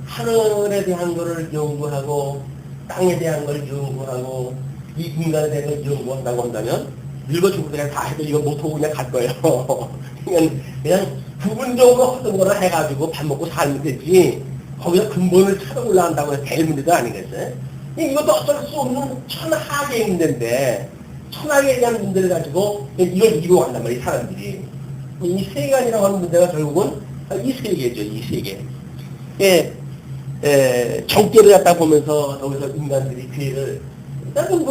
하늘에 대한 거를 연구하고 땅에 대한 걸 연구하고 이 인간에 대한 걸 연구한다고 한다면 늙어 죽을 때까지 다 해도 이거 못하고 그냥 갈 거예요. 그냥 부분적으로 하던 거나 해가지고 밥 먹고 살면 되지 거기서 근본을 찾아 올라간다고 해서 될 문제도 아니겠어요? 이것도 어쩔 수 없는 천하계의 문제인데 천하계에 대한 문제를 가지고 이걸 이루어 간단 말이에요. 사람들이. 이 세간이라고 하는 문제가 결국은 이 세계죠. 이 세계. 정계를 갖다 보면서 여기서 인간들이 괴를 일단은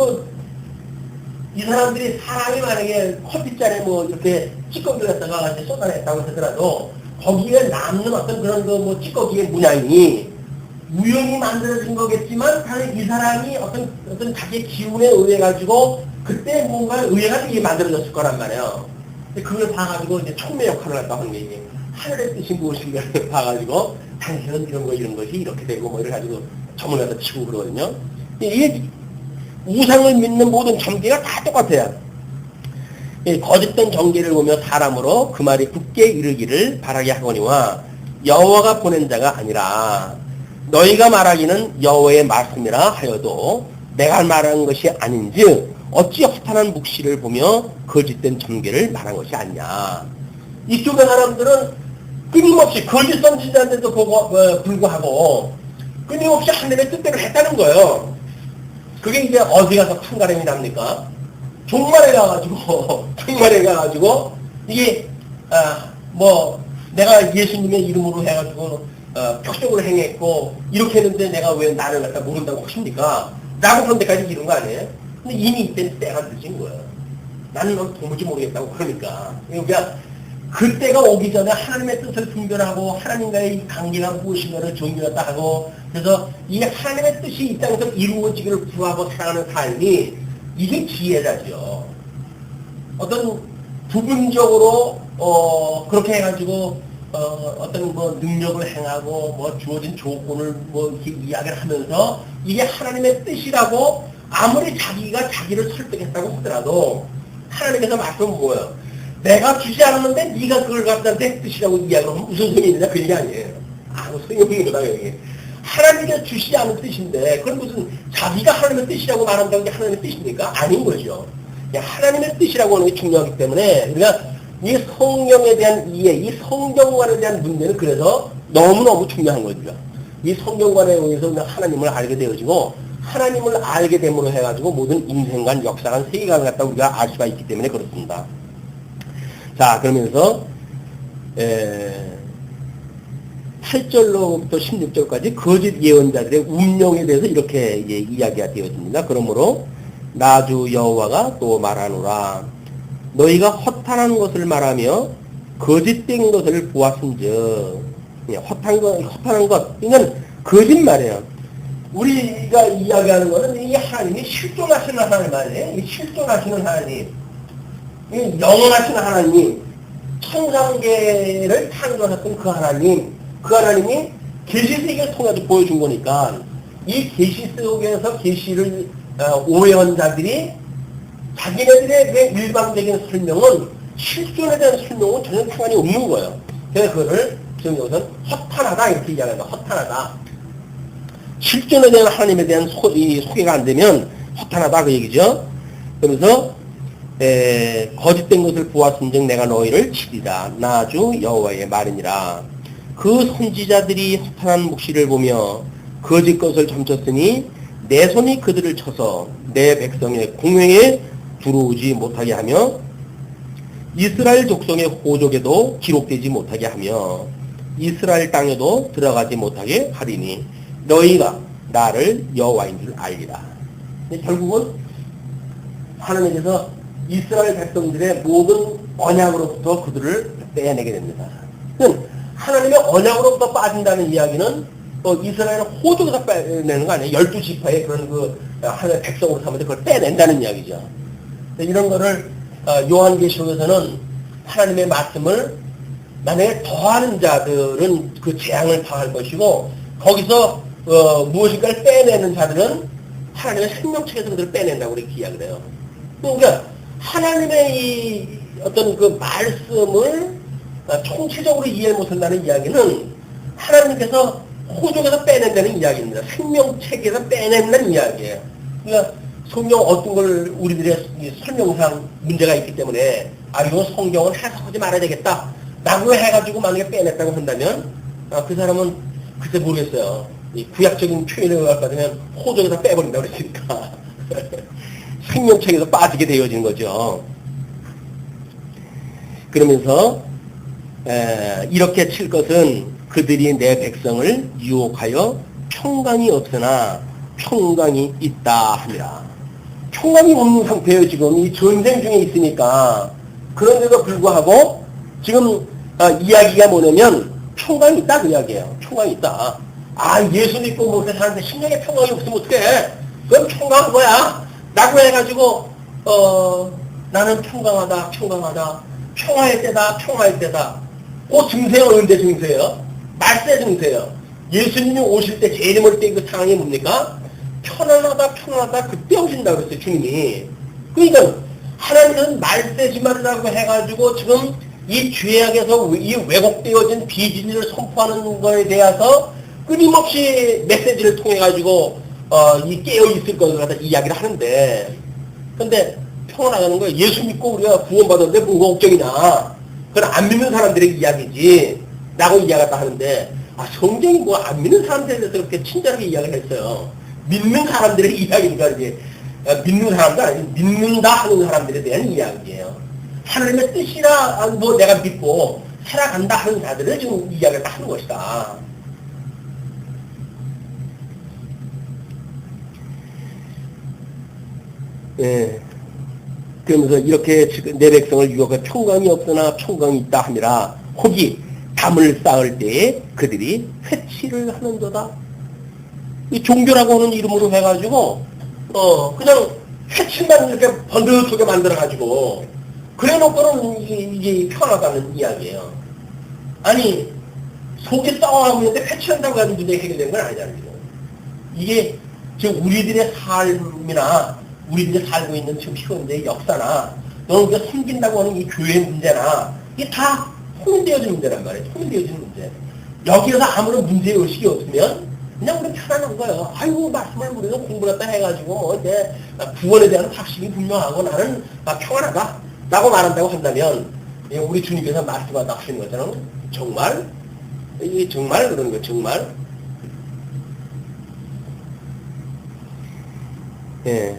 이 사람들이 사람이 만약에 커피잔에 이렇게 찌꺼기를 갖다가 쏟아냈다고 하더라도 거기에 남는 어떤 그런 찌꺼기의 문양이 우연히 만들어진 거겠지만 이 사람이 어떤 자기의 기운에 의해 가지고 그때 뭔가 의해가 되게 만들어졌을 거란 말이에요. 그걸 봐가지고 이제 촉매 역할을 갖다 하는 게 이게 하늘의 뜻이 무엇인가를 봐가지고 당신은 이런 것이 이렇게 되고 이래가지고 점을 갖다 치고 그러거든요. 이게 우상을 믿는 모든 전개가 다 똑같아요. 거짓된 전개를 보며 사람으로 그 말이 굳게 이르기를 바라게 하거니와 여호와가 보낸 자가 아니라 너희가 말하기는 여호와의 말씀이라 하여도 내가 말하는 것이 아닌즉 어찌 허탄한 묵시를 보며 거짓된 전개를 말한 것이 아니냐. 이쪽의 사람들은 끊임없이 거짓 선지자인데도 불구하고 끊임없이 하늘의 뜻대로 했다는 거예요. 그게 이제 어디 가서 판가름이 납니까? 종말에 가가지고 이게 내가 예수님의 이름으로 해가지고 표적으로 행했고 이렇게 했는데 내가 왜 나를 갖다 모른다고 하십니까? 라고 그런 데까지 이런 거 아니에요? 근데 이미 이때는 때가 늦은 거예요. 나는 넌 도무지 모르겠다고 그러니까. 그러니까 그때가 오기 전에 하나님의 뜻을 분별하고 하나님과의 이 관계가 무엇인가를 정리했다 하고 그래서 이 하나님의 뜻이 이 땅에서 이루어지기를 구하고 살아가는 삶이 이게 지혜자죠. 어떤 부분적으로 그렇게 해가지고 어떤 능력을 행하고 주어진 조건을 이렇게 이야기를 하면서 이게 하나님의 뜻이라고 아무리 자기가 자기를 설득했다고 하더라도 하나님께서 말씀은 뭐예요? 내가 주지 않았는데 네가 그걸 갖다 내 뜻이라고 이야기하면 무슨 소용이 있느냐 그 얘기 아니에요. 아무 소용이 없는 거다 여기. 하나님께서 주시지 않은 뜻인데 그건 무슨 자기가 하나님의 뜻이라고 말한다는 게 하나님의 뜻입니까? 아닌 거죠. 하나님의 뜻이라고 하는 게 중요하기 때문에 그러니까 이 성경에 대한 이해, 이 성경관에 대한 문제는 그래서 너무너무 중요한 거죠. 이 성경관에 의해서 하나님을 알게 되어지고 하나님을 알게 됨으로 해가지고 모든 인생관, 역사관, 세계관을 갖다 우리가 알 수가 있기 때문에 그렇습니다. 자, 그러면서 8절로부터 16절까지 거짓 예언자들의 운명에 대해서 이렇게 이야기가 되어집니다. 그러므로 나주 여호와가 또 말하노라. 너희가 허탄한 것을 말하며 거짓된 것을 보았은즉 허탄한 것 이건 거짓말이에요. 우리가 이야기하는 것은 이 하나님이 실존하시는 하나님 아니에요. 실존하시는 하나님, 영원하신 하나님, 천상계를 창조하셨던 그 하나님이 계시세계를 통해서 보여준 거니까 이 계시 속에서 계시를 오해한 자들이 자기네들의 그 일방적인 설명은 실존에 대한 설명은 전혀 상관이 없는 거예요. 그래서 그거를 지금 여기서 허탄하다 이렇게 이야기합니다. 허탄하다. 실존에 대한 하나님에 대한 소개가 안 되면 허탄하다 그 얘기죠. 그러면서 거짓된 것을 보았은즉 내가 너희를 치리라. 나 주 여호와의 말이니라. 그 선지자들이 허탄한 묵시를 보며 거짓 것을 점쳤으니 내 손이 그들을 쳐서 내 백성의 공회에 들어오지 못하게 하며 이스라엘 족속의 호족에도 기록되지 못하게 하며 이스라엘 땅에도 들어가지 못하게 하리니 너희가 나를 여호와인 줄 알리라. 결국은 하나님께서 이스라엘 백성들의 모든 언약으로부터 그들을 빼내게 됩니다. 하나님의 언약으로부터 빠진다는 이야기는 또 이스라엘 호족에서 빼내는 거 아니에요. 12지파의 그런 그 하나님의 백성으로 삼을 때 그걸 빼낸다는 이야기죠. 이런 거를 요한계시록에서는 하나님의 말씀을 만약에 더하는 자들은 그 재앙을 당할 것이고 거기서 무엇인가를 빼내는 자들은 하나님의 생명책에서 그들을 빼낸다고 이렇게 이야기를 해요. 그러니까 하나님의 이 어떤 그 말씀을 총체적으로 이해 못한다는 이야기는 하나님께서 호족에서 빼낸다는 이야기입니다. 생명책에서 빼낸다는 이야기예요. 그러니까 성경 어떤 걸 우리들의 설명상 문제가 있기 때문에 이거 성경은 해석하지 말아야 되겠다 라고 해가지고 만약에 빼냈다고 한다면 그 사람은 글쎄 모르겠어요. 이 구약적인 표현을 받으면 호족에서 빼버린다고 그랬으니까 생명책에서 빠지게 되어지는 거죠. 그러면서 이렇게 칠 것은 그들이 내 백성을 유혹하여 평강이 없으나 평강이 있다 합니다. 평강이 없는 상태예요. 지금 이 전쟁 중에 있으니까. 그런데도 불구하고 지금 이야기가 뭐냐면 평강이 있다 그 이야기예요. 평강이 있다. 예수 믿고 뭐 사는데 심령에 평강이 없으면 어떡해? 그럼 평강한 거야. 라고 해가지고 나는 평강하다. 평화의 때다. 그 증세가 언제 증세예요? 말세 증세예요. 예수님이 오실 때 제일 멀 때 그 상황이 뭡니까? 편안하다 그때 오신다 그랬어요 주님이. 그러니까 하나님은 말세지마라고 해가지고 지금 이 죄악에서 이 왜곡되어진 비진리를 선포하는 거에 대해서 끊임없이 메시지를 통해 가지고 이 깨어 있을 것을 갖다 이야기를 하는데, 근데 평안하다는 거예요. 예수 믿고 우리가 구원받았는데 뭐가 걱정이냐? 그건 안 믿는 사람들의 이야기지 라고 이야기했다 하는데, 성경이 뭐 안 믿는 사람들에 대해서 그렇게 친절하게 이야기를 했어요. 믿는 사람들의 이야기니까 이제 믿는 사람도 아니고 믿는다 하는 사람들에 대한 이야기예요. 하나님의 뜻이라 뭐 내가 믿고 살아간다 하는 자들을 지금 이야기를 하는 것이다. 예. 그러면서 이렇게 내 백성을 유혹해 평강이 없으나 평강이 있다 함이라. 혹이 담을 쌓을 때에 그들이 회치를 하는도다. 이 종교라고 하는 이름으로 해가지고 그냥 회치만 이렇게 번듯하게 만들어가지고 그래놓고는 이게 편하다는 이야기예요. 아니 속에 싸워하고 있는데 회치한다고 하는 문제가 해결된 건 아니잖아요. 이게 지금 우리들의 삶이나 우리들이 살고 있는 지금 현대의 역사나 너는 섬긴다고 하는 이 교회 문제나 이게 다 통일되어진 문제란 말이에요. 통일되어진 문제. 여기에서 아무런 문제의식이 없으면 그냥 우리 편안한 거예요. 아이고 말씀을 우리가 공부했다 해가지고 뭐 이제 구원에 대한 확신이 분명하고 나는 평안하다 라고 말한다고 한다면 우리 주님께서 말씀하다 하시는 것처럼 정말 이게 정말 그러는 거예요. 정말. 예.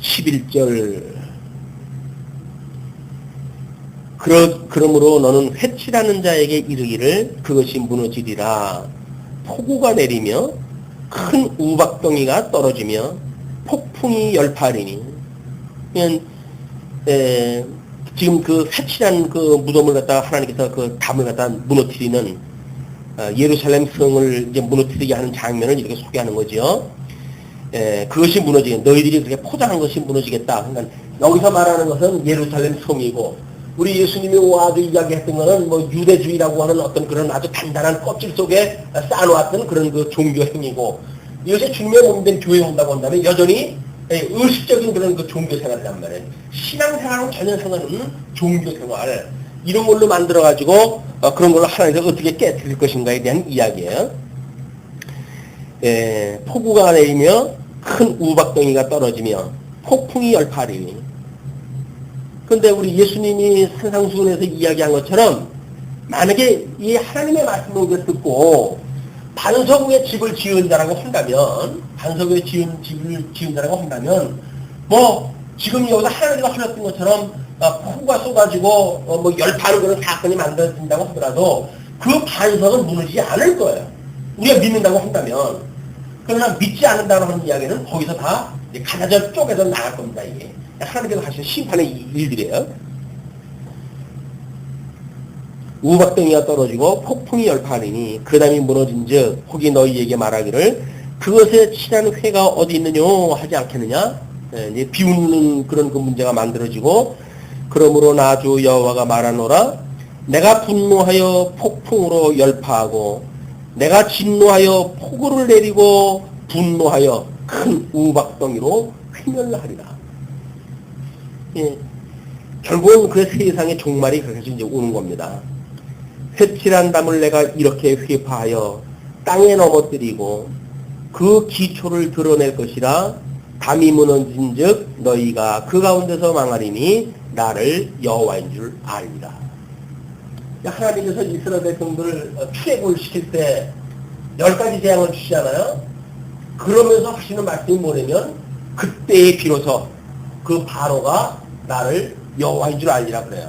11절 그러므로 너는 회치라는 자에게 이르기를 그것이 무너지리라. 폭우가 내리며 큰 우박덩이가 떨어지며 폭풍이 열파리니. 지금 그 회치라는 그 무덤을 갖다가 하나님께서 그 담을 갖다 무너뜨리는 예루살렘 성을 이제 무너뜨리게 하는 장면을 이렇게 소개하는 거죠. 그것이 무너지게, 너희들이 그렇게 포장한 것이 무너지겠다. 그러니까 여기서 말하는 것은 예루살렘 성이고, 우리 예수님이 와도 이야기했던 것은 뭐 유대주의라고 하는 어떤 그런 아주 단단한 껍질 속에 쌓아놓았던 그런 그 종교 행위고, 이것이 주님의 몸된 교회에 온다고 한다면 여전히 의식적인 그런 그 종교 생활이란 말이에요. 신앙생활하고 전혀 상관없는 종교 생활. 이런 걸로 만들어가지고, 그런 걸로 하나님께서 어떻게 깨뜨릴 것인가에 대한 이야기예요. 폭우가 내리며 큰 우박덩이가 떨어지며 폭풍이 열파하리니. 근데 우리 예수님이 산상수훈에서 이야기한 것처럼 만약에 이 하나님의 말씀을 듣고 반석 위에 집을 지은 자라고 한다면, 반석 위에 집을 지은 자라고 한다면, 뭐 지금 여기서 하나님과 흘렀던 것처럼 폭우가 쏟아지고 뭐 열파는 그런 사건이 만들어진다고 하더라도 그 반석은 무너지지 않을 거예요. 우리가 믿는다고 한다면. 그러나 믿지 않는다고 하는 이야기는 거기서 다 가나절 쪽에서 나갈 겁니다. 이게 하나님께서 하시는 심판의 일들이에요. 우박덩이가 떨어지고 폭풍이 열파하리니 그 담이 무너진즉 혹이 너희에게 말하기를 그것에 친한 회가 어디 있느냐 하지 않겠느냐. 이제 비웃는 그런 그 문제가 만들어지고, 그러므로 나 주 여호와가 말하노라 내가 분노하여 폭풍으로 열파하고 내가 진노하여 폭우를 내리고 분노하여 큰 우박덩이로 휘멸하리라. 결국은 그 세상의 종말이 그렇게 이제 오는 겁니다. 회칠한 담을 내가 이렇게 회파하여 땅에 넘어뜨리고 그 기초를 드러낼 것이라. 담이 무너진즉 너희가 그 가운데서 망하리니 나를 여호와인 줄 알리라. 하나님께서 이스라엘 백성들을 출애굽을 시킬 때 10가지 재앙을 주시잖아요. 그러면서 하시는 말씀이 뭐냐면 그때에 비로소 그 바로가 나를 여호와인 줄 알리라 그래요.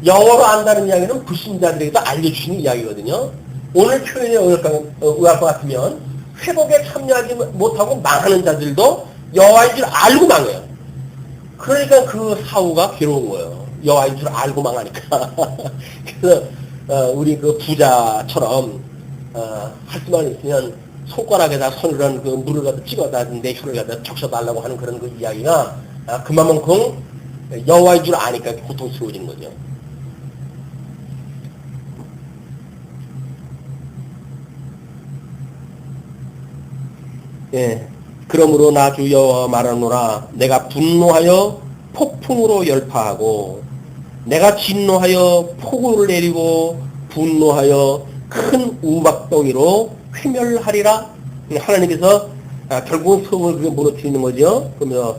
여호와로 안다는 이야기는 불신자들에게도 알려주시는 이야기거든요. 오늘 표현에 의할 것 같으면 회복에 참여하지 못하고 망하는 자들도 여호와인 줄 알고 망해요. 그러니까 그 사후가 괴로운 거예요. 여호와인 줄 알고 망하니까. 그래서 우리 그 부자처럼 할 수만 있으면 손가락에다 손을 한 그 물을 갖다 찍어다 내 혀를 갖다 적셔달라고 하는 그런 그 이야기가 그만큼 여호와인 줄 아니까 고통스러워지는 거죠. 그러므로 나 주 여호와 말하노라 내가 분노하여 폭풍으로 열파하고 내가 진노하여 폭우를 내리고 분노하여 큰 우박덩이로 휘멸하리라. 하나님께서 결국은 성을 무너뜨리는 거죠. 그러면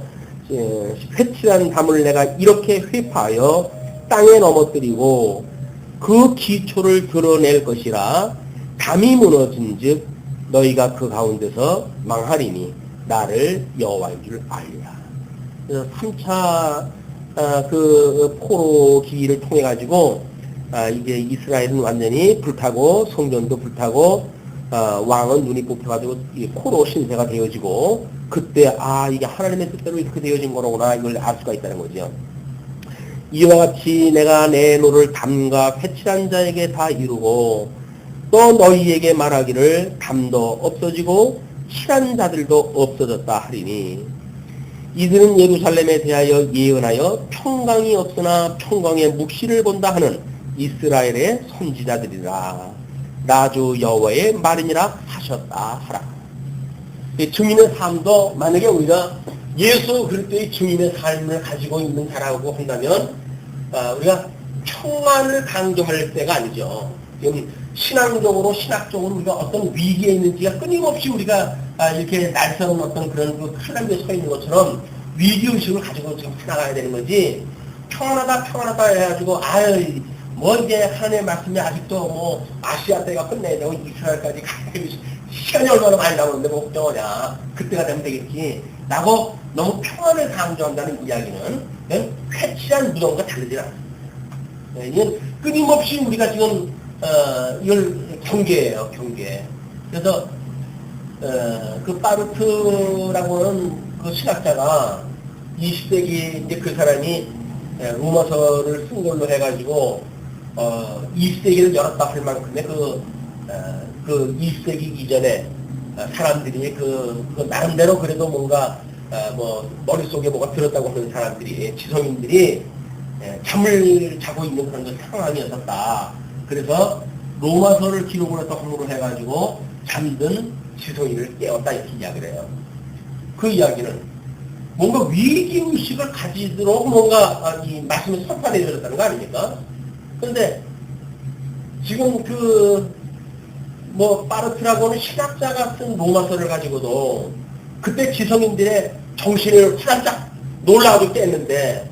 회칠한 담을 내가 이렇게 회파하여 땅에 넘어뜨리고 그 기초를 드러낼 것이라. 담이 무너진즉 너희가 그 가운데서 망하리니 나를 여호와인 줄 알리라. 그래서 3차 그 포로 기를 통해 가지고 이게 이스라엘은 완전히 불타고 성전도 불타고 왕은 눈이 뽑혀가지고 포로 신세가 되어지고, 그때 이게 하나님의 뜻대로 이렇게 되어진 거로구나 이걸 알 수가 있다는 거죠. 이와 같이 내가 내 노를 담과 회칠한 자에게 다 이루고 또 너희에게 말하기를 담도 없어지고 칠한 자들도 없어졌다 하리니 이들은 예루살렘에 대하여 예언하여 평강이 없으나 평강의 묵시를 본다 하는 이스라엘의 선지자들이라. 나 주 여호와의 말이니라 하셨다 하라. 증인의 삶도 만약에 우리가 예수 그리스도의 증인의 삶을 가지고 있는 자라고 한다면 우리가 평안을 강조할 때가 아니죠. 지금 신앙적으로 신학적으로 우리가 어떤 위기에 있는지가 끊임없이 우리가 이렇게 날서는 어떤 그런 그 하나님에 서 있는 것처럼 위기의식을 가지고 지금 살아가야 되는 거지. 평안하다 해가지고 뭐 이제 하나님의 말씀이 아직도 뭐 아시아 때가 끝내야 되고 이스라엘까지 시간이 얼마나 많이 남았는데 뭐 걱정하냐, 그때가 되면 되겠지 라고 너무 평안을 강조한다는 이야기는 회칠한 무덤과 다르지 않습니다. 이건 끊임없이 우리가 지금 이걸 경계예요, 경계. 그래서 그 파르트라고 하는 그 신학자가 20세기 이제 그 사람이 로마서를 쓴 걸로 해가지고 20세기를 열었다 할 만큼의 그 20세기 이전에 사람들이 그 나름대로 그래도 뭔가 뭐 머릿속에 뭐가 들었다고 하는 사람들이, 지성인들이 잠을 자고 있는 그런 그 상황이었었다. 그래서 로마서를 기록을 해서 홍보를 해가지고 잠든 지성인을 깨웠다 이렇게 이야기를 해요. 그 이야기는 뭔가 위기의식을 가지도록 뭔가 이 말씀을 선포해 주셨다는 거 아닙니까? 그런데 지금 그 뭐 파르트라고는 신학자가 쓴 로마서를 가지고도 그때 지성인들의 정신을 후다닥 놀라고 깼는데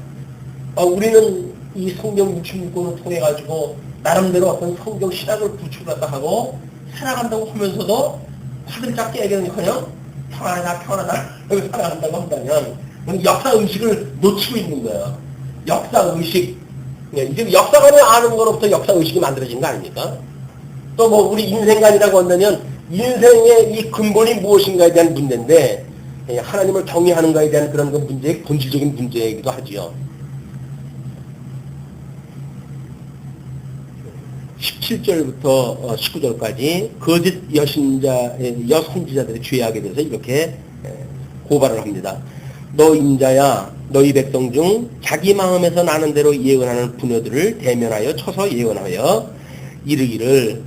우리는 이 성경 66권을 통해 가지고 나름대로 어떤 성경 신학을 구축하다 하고 살아간다고 하면서도 화들짝 깨기는커녕 평안하다 평안하다 살아간다고 한다면 역사 의식을 놓치고 있는 거예요. 역사 의식. 이제 역사관을 아는 거로부터 역사 의식이 만들어진 거 아닙니까? 또 뭐 우리 인생관이라고 한다면 인생의 이 근본이 무엇인가에 대한 문제인데 하나님을 경외하는가에 대한 그런 그 문제의 본질적인 문제이기도 하지요. 17절부터 19절까지 거짓 여선지자들의 죄악에 대해서 이렇게 고발을 합니다. 너 인자야 너희 백성 중 자기 마음에서 나는 대로 예언하는 부녀들을 대면하여 쳐서 예언하여 이르기를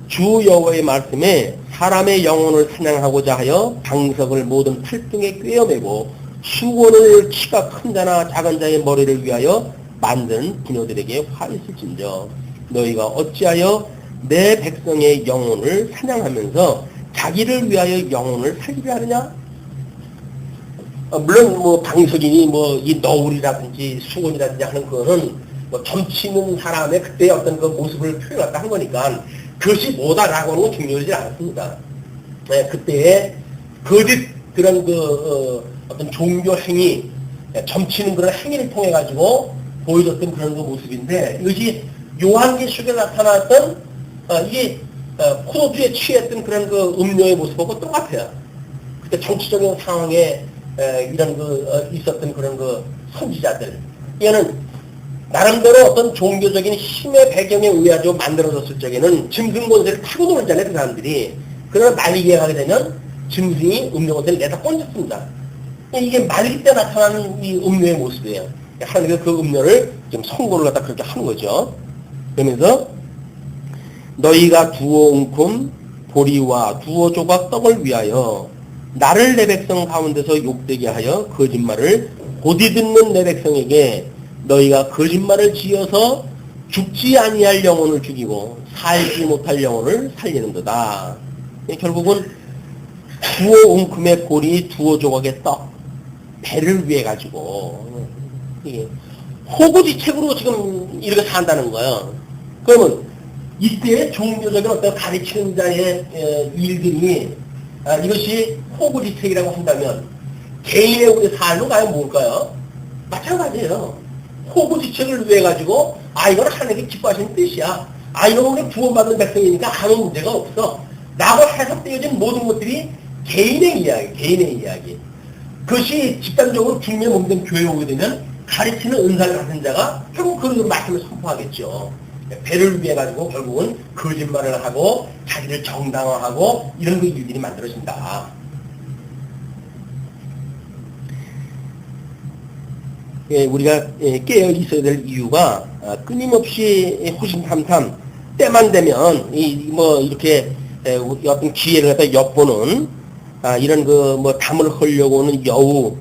주 여호와의 말씀에 사람의 영혼을 사냥하고자 하여 방석을 모든 팔등에 꿰어매고 수건을 키가 큰 자나 작은 자의 머리를 위하여 만든 부녀들에게 화 있을진저 너희가 어찌하여 내 백성의 영혼을 사냥하면서 자기를 위하여 영혼을 살리려 하느냐? 물론 뭐 방석이니 뭐 이 너울이라든지 수건이라든지 하는 거는 뭐 점치는 사람의 그때의 어떤 그 모습을 표현했다 한 거니까 그것이 뭐다라고 하는 건 중요하지 않습니다. 네, 그때의 거짓 그런 어떤 종교 행위, 점치는 그런 행위를 통해 가지고 보여줬던 그런 그 모습인데 이것이 요한계시록에 나타났던 이게 포도주에 취했던 그런 그 음료의 모습하고 똑같아요. 그때 정치적인 상황에 이런 있었던 그런 그 선지자들. 얘는 나름대로 어떤 종교적인 힘의 배경에 의해서 만들어졌을 적에는 짐승 권세를 타고 놀잖아요, 그 사람들이. 그러나 말리기에 가게 되면 짐승이 음료 권세를 내다 던졌습니다. 이게 말릴 때 나타나는 이 음료의 모습이에요. 하나님께서 그 음료를 지금 선고를 갖다 그렇게 하는 거죠. 그러면서 너희가 두어 웅큼 보리와 두어 조각 떡을 위하여 나를 내 백성 가운데서 욕되게 하여 거짓말을 곧이 듣는 내 백성에게 너희가 거짓말을 지어서 죽지 아니할 영혼을 죽이고 살지 못할 영혼을 살리는도다. 결국은 두어 웅큼의 보리 두어 조각의 떡 배를 위해 가지고 호구지책으로 지금 이렇게 산다는 거예요. 그러면 이때의 종교적인 어떤 가르치는 자의 일들이 이것이 호구지책이라고 한다면 개인의 우리 삶은 과연 뭘까요? 마찬가지예요. 호구지책을 위해 가지고 이건 하나님께 기뻐하시는 뜻이야. 이건 우리 구원받는 백성이니까 아무 문제가 없어. 라고 해석되어진 모든 것들이 개인의 이야기. 그것이 집단적으로 주님의 몸된 교회에 오게 되면 가르치는 은사를 받은 자가 결국 그 말씀을 선포하겠죠. 배를 위해 가지고 결국은 거짓말을 하고 자기를 정당화하고 이런 그 일들이 만들어진다. 우리가 깨어 있어야 될 이유가 끊임없이 호심탐탐 때만 되면 이렇게 어떤 기회를 갖다 엿보는 이런 담을 흘려고 오는 여우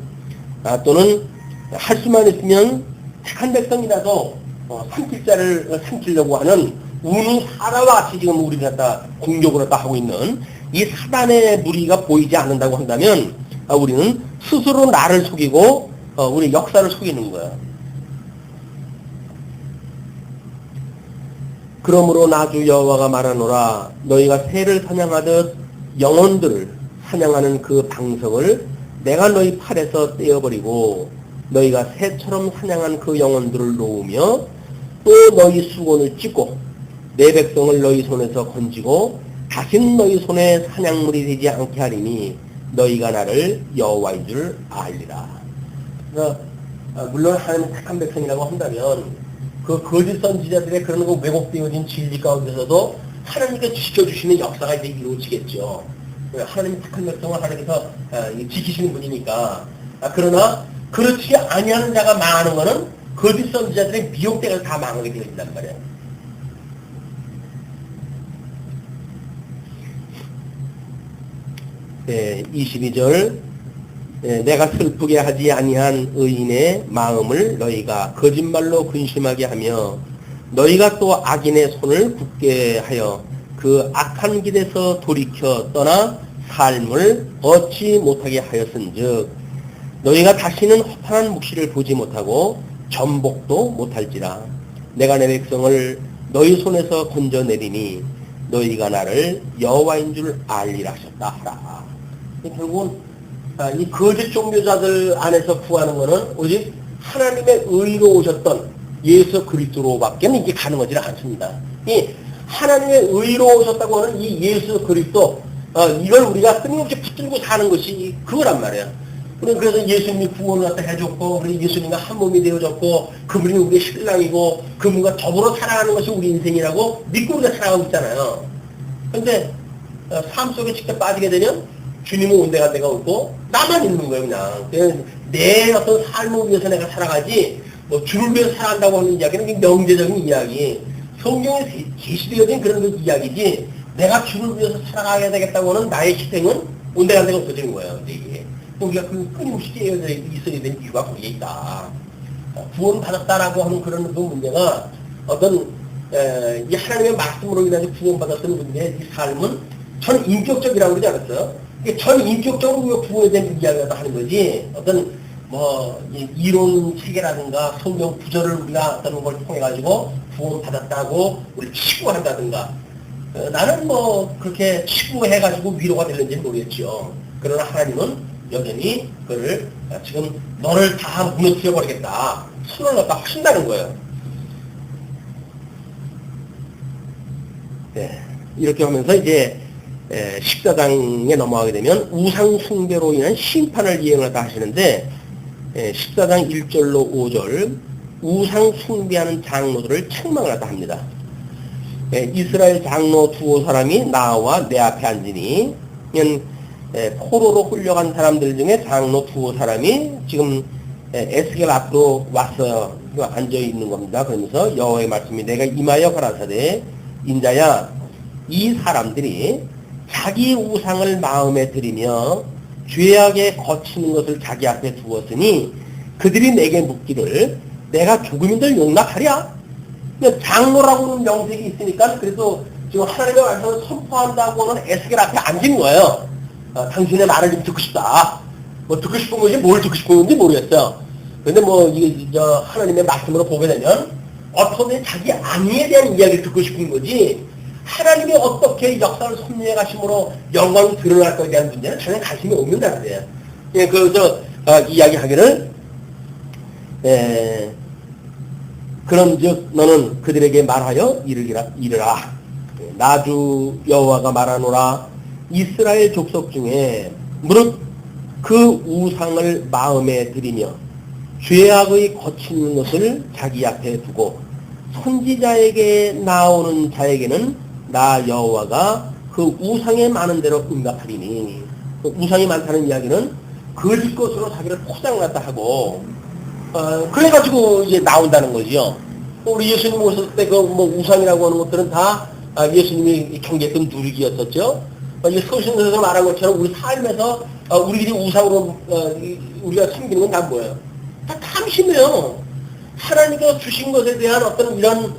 또는 할 수만 있으면 착한 백성이라도 산길자를 삼키려고 하는 우는 사라와 같이 지금 우리가 갖다 공격을 갖다 하고 있는 이 사단의 무리가 보이지 않는다고 한다면 우리는 스스로 나를 속이고 우리 역사를 속이는 거야. 그러므로 나주 여호와가 말하노라 너희가 새를 사냥하듯 영혼들을 사냥하는 그 방석을 내가 너희 팔에서 떼어버리고 너희가 새처럼 사냥한 그 영혼들을 놓으며 또 너희 수건을 찢고 내 백성을 너희 손에서 건지고 다신 너희 손에 사냥물이 되지 않게 하리니 너희가 나를 여호와인 줄 알리라. 물론 하나님 택한 백성이라고 한다면 그 거짓 선지자들의 그런 거 왜곡되어진 진리 가운데서도 하나님께 지켜주시는 역사가 이제 이루어지겠죠. 하나님 택한 백성을 하나님께서 지키시는 분이니까. 그러나 그렇지 아니하는 자가 망하는 것은 거짓 선지자들의 미혹대가 다 망하게 되어 있단 말이에요. 네, 22절 내가 슬프게 하지 아니한 의인의 마음을 너희가 거짓말로 근심하게 하며 너희가 또 악인의 손을 굳게 하여 그 악한 길에서 돌이켜 떠나 삶을 얻지 못하게 하였은즉 너희가 다시는 허탄한 묵시를 보지 못하고 전복도 못할지라. 내가 내 백성을 너희 손에서 건져내리니 너희가 나를 여호와인 줄 알리라 하셨다 하라. 결국은 이 거짓 종교자들 안에서 구하는 것은 오직 하나님의 의로 오셨던 예수 그리스도로밖에 이게 가능하지 않습니다. 이 하나님의 의로 오셨다고 하는 이 예수 그리스도 이걸 우리가 끊임없이 붙들고 사는 것이 그거란 말이에요. 그래서 예수님이 구원을 갖다 해줬고, 그리고 예수님과 한 몸이 되어졌고, 그분이 우리의 신랑이고, 그분과 더불어 살아가는 것이 우리 인생이라고 믿고 우리가 살아가고 있잖아요. 근데 삶 속에 직접 빠지게 되면 주님은 온데가 데가 없고 나만 있는 거예요. 그냥 내 어떤 삶을 위해서 내가 살아가지 뭐 주를 위해서 살아간다고 하는 이야기는 명제적인 이야기, 성경에 계시되어진 그런 이야기지 내가 주를 위해서 살아가야 되겠다고 하는 나의 희생은 온데가 데가 없어지는 거예요. 이게 우리가 그 끊임없이 깨어져 있어야 되는 이유가 거기에 있다. 구원 받았다라고 하는 그런 그 문제가 어떤 이 하나님의 말씀으로 인해서 구원받았던 분들의 이 삶은 전 인격적이라고 그러지 않았어요? 전 인격적으로 우리가 구원에 대한 이야기가 하는 거지 어떤 뭐 이론 체계라든가 성경 구절을 우리가 어떤 걸 통해 가지고 구원받았다고 우리 치부한다든가 나는 뭐 그렇게 치부해 가지고 위로가 되는지는 모르겠죠. 그러나 하나님은 여전히 그를 지금 너를 다 무너뜨려 버리겠다 손을 갖다 하신다는 거예요. 네, 이렇게 하면서 이제 14장에 넘어가게 되면 우상 숭배로 인한 심판을 이행하다 하시는데 14장 1절로 5절 우상 숭배하는 장로들을 책망을 하다 합니다. 이스라엘 장로 두어 사람이 나와 내 앞에 앉으니 포로로 훌려간 사람들 중에 장로 두어 사람이 지금 에스겔 앞으로 와서 앉아 있는 겁니다. 그러면서 여호와의 말씀이 내가 임하여 가라사대 인자야 이 사람들이 자기 우상을 마음에 들이며 죄악에 거치는 것을 자기 앞에 두었으니 그들이 내게 묻기를 내가 조금인들 용납하랴? 장로라고는 명색이 있으니까 그래서 지금 하나님의 말씀을 선포한다고 하는 에스겔 앞에 앉은 거예요. 당신의 말을 좀 듣고 싶다. 뭐 듣고 싶은 건지 뭘 듣고 싶은 건지 모르겠어요. 근데 뭐 이게 하나님의 말씀으로 보게 되면 어떤 자기 악의에 대한 이야기를 듣고 싶은 거지 하나님이 어떻게 역사를 섭리해 가심으로 영광이 드러날 것에 대한 문제는 전혀 관심이 없는다는 거예요. 예, 이야기하기를 그런즉 너는 그들에게 말하여 이르라. 나주 여호와가 말하노라. 이스라엘 족속 중에 무릇 그 우상을 마음에 들이며 죄악의 거치는 것을 자기 앞에 두고 선지자에게 나오는 자에게는 나 여호와가 그 우상에 많은 대로 응답하리니. 그 우상이 많다는 이야기는 거짓 것으로 자기를 포장을 갖다 하고 그래가지고 이제 나온다는 거죠. 우리 예수님 오셨을 때 그 뭐 우상이라고 하는 것들은 다 예수님이 경계했던 누리기였었죠. 이게 서신서에서 말한 것처럼 우리 삶에서 우리들이 우상으로 우리가 숨기는 건 다 뭐예요? 다 탐심이에요. 하나님께서 주신 것에 대한 어떤 이런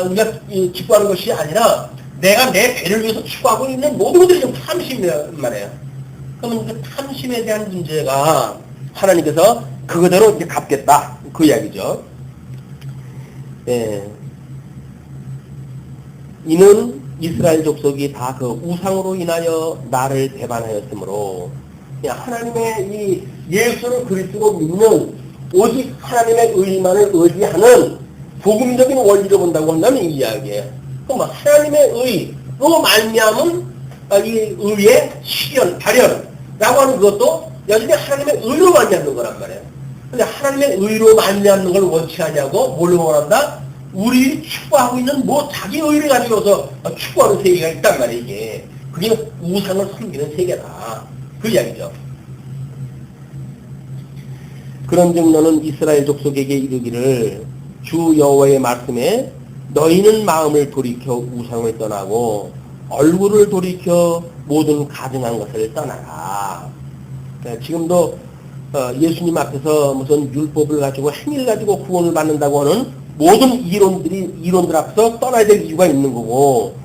우리가 기뻐하는 것이 아니라 내가 내 배를 위해서 추구하고 있는 모든 것들이 좀 탐심이란 말이에요. 그러면 그 탐심에 대한 문제가 하나님께서 그거대로 이제 갚겠다 그 이야기죠. 이는 이스라엘 족속이 다 그 우상으로 인하여 나를 배반하였으므로 하나님의 이 예수를 그리스도로 믿는 오직 하나님의 의만을 의지하는 복음적인 원리로 본다고 한다면 이 이야기예요. 그럼 하나님의 의로 말미암은 이 의의 실현, 발현라고 하는 그것도 여전히 하나님의 의로 말미암는 거란 말이에요. 근데 하나님의 의로 말미암는 걸 원치 않냐고 뭘로 원한다? 우리 추구하고 있는 뭐 자기 의를 가지고서 추구하는 세계가 있단 말이에요. 이게 그게 우상을 섬기는 세계다 그 이야기죠. 그런즉 너는 이스라엘 족속에게 이르기를 주 여호와의 말씀에 너희는 마음을 돌이켜 우상을 떠나고 얼굴을 돌이켜 모든 가증한 것을 떠나라. 지금도 예수님 앞에서 무슨 율법을 가지고 행위를 가지고 구원을 받는다고 하는 모든 이론들 앞에서 떠나야 될 이유가 있는 거고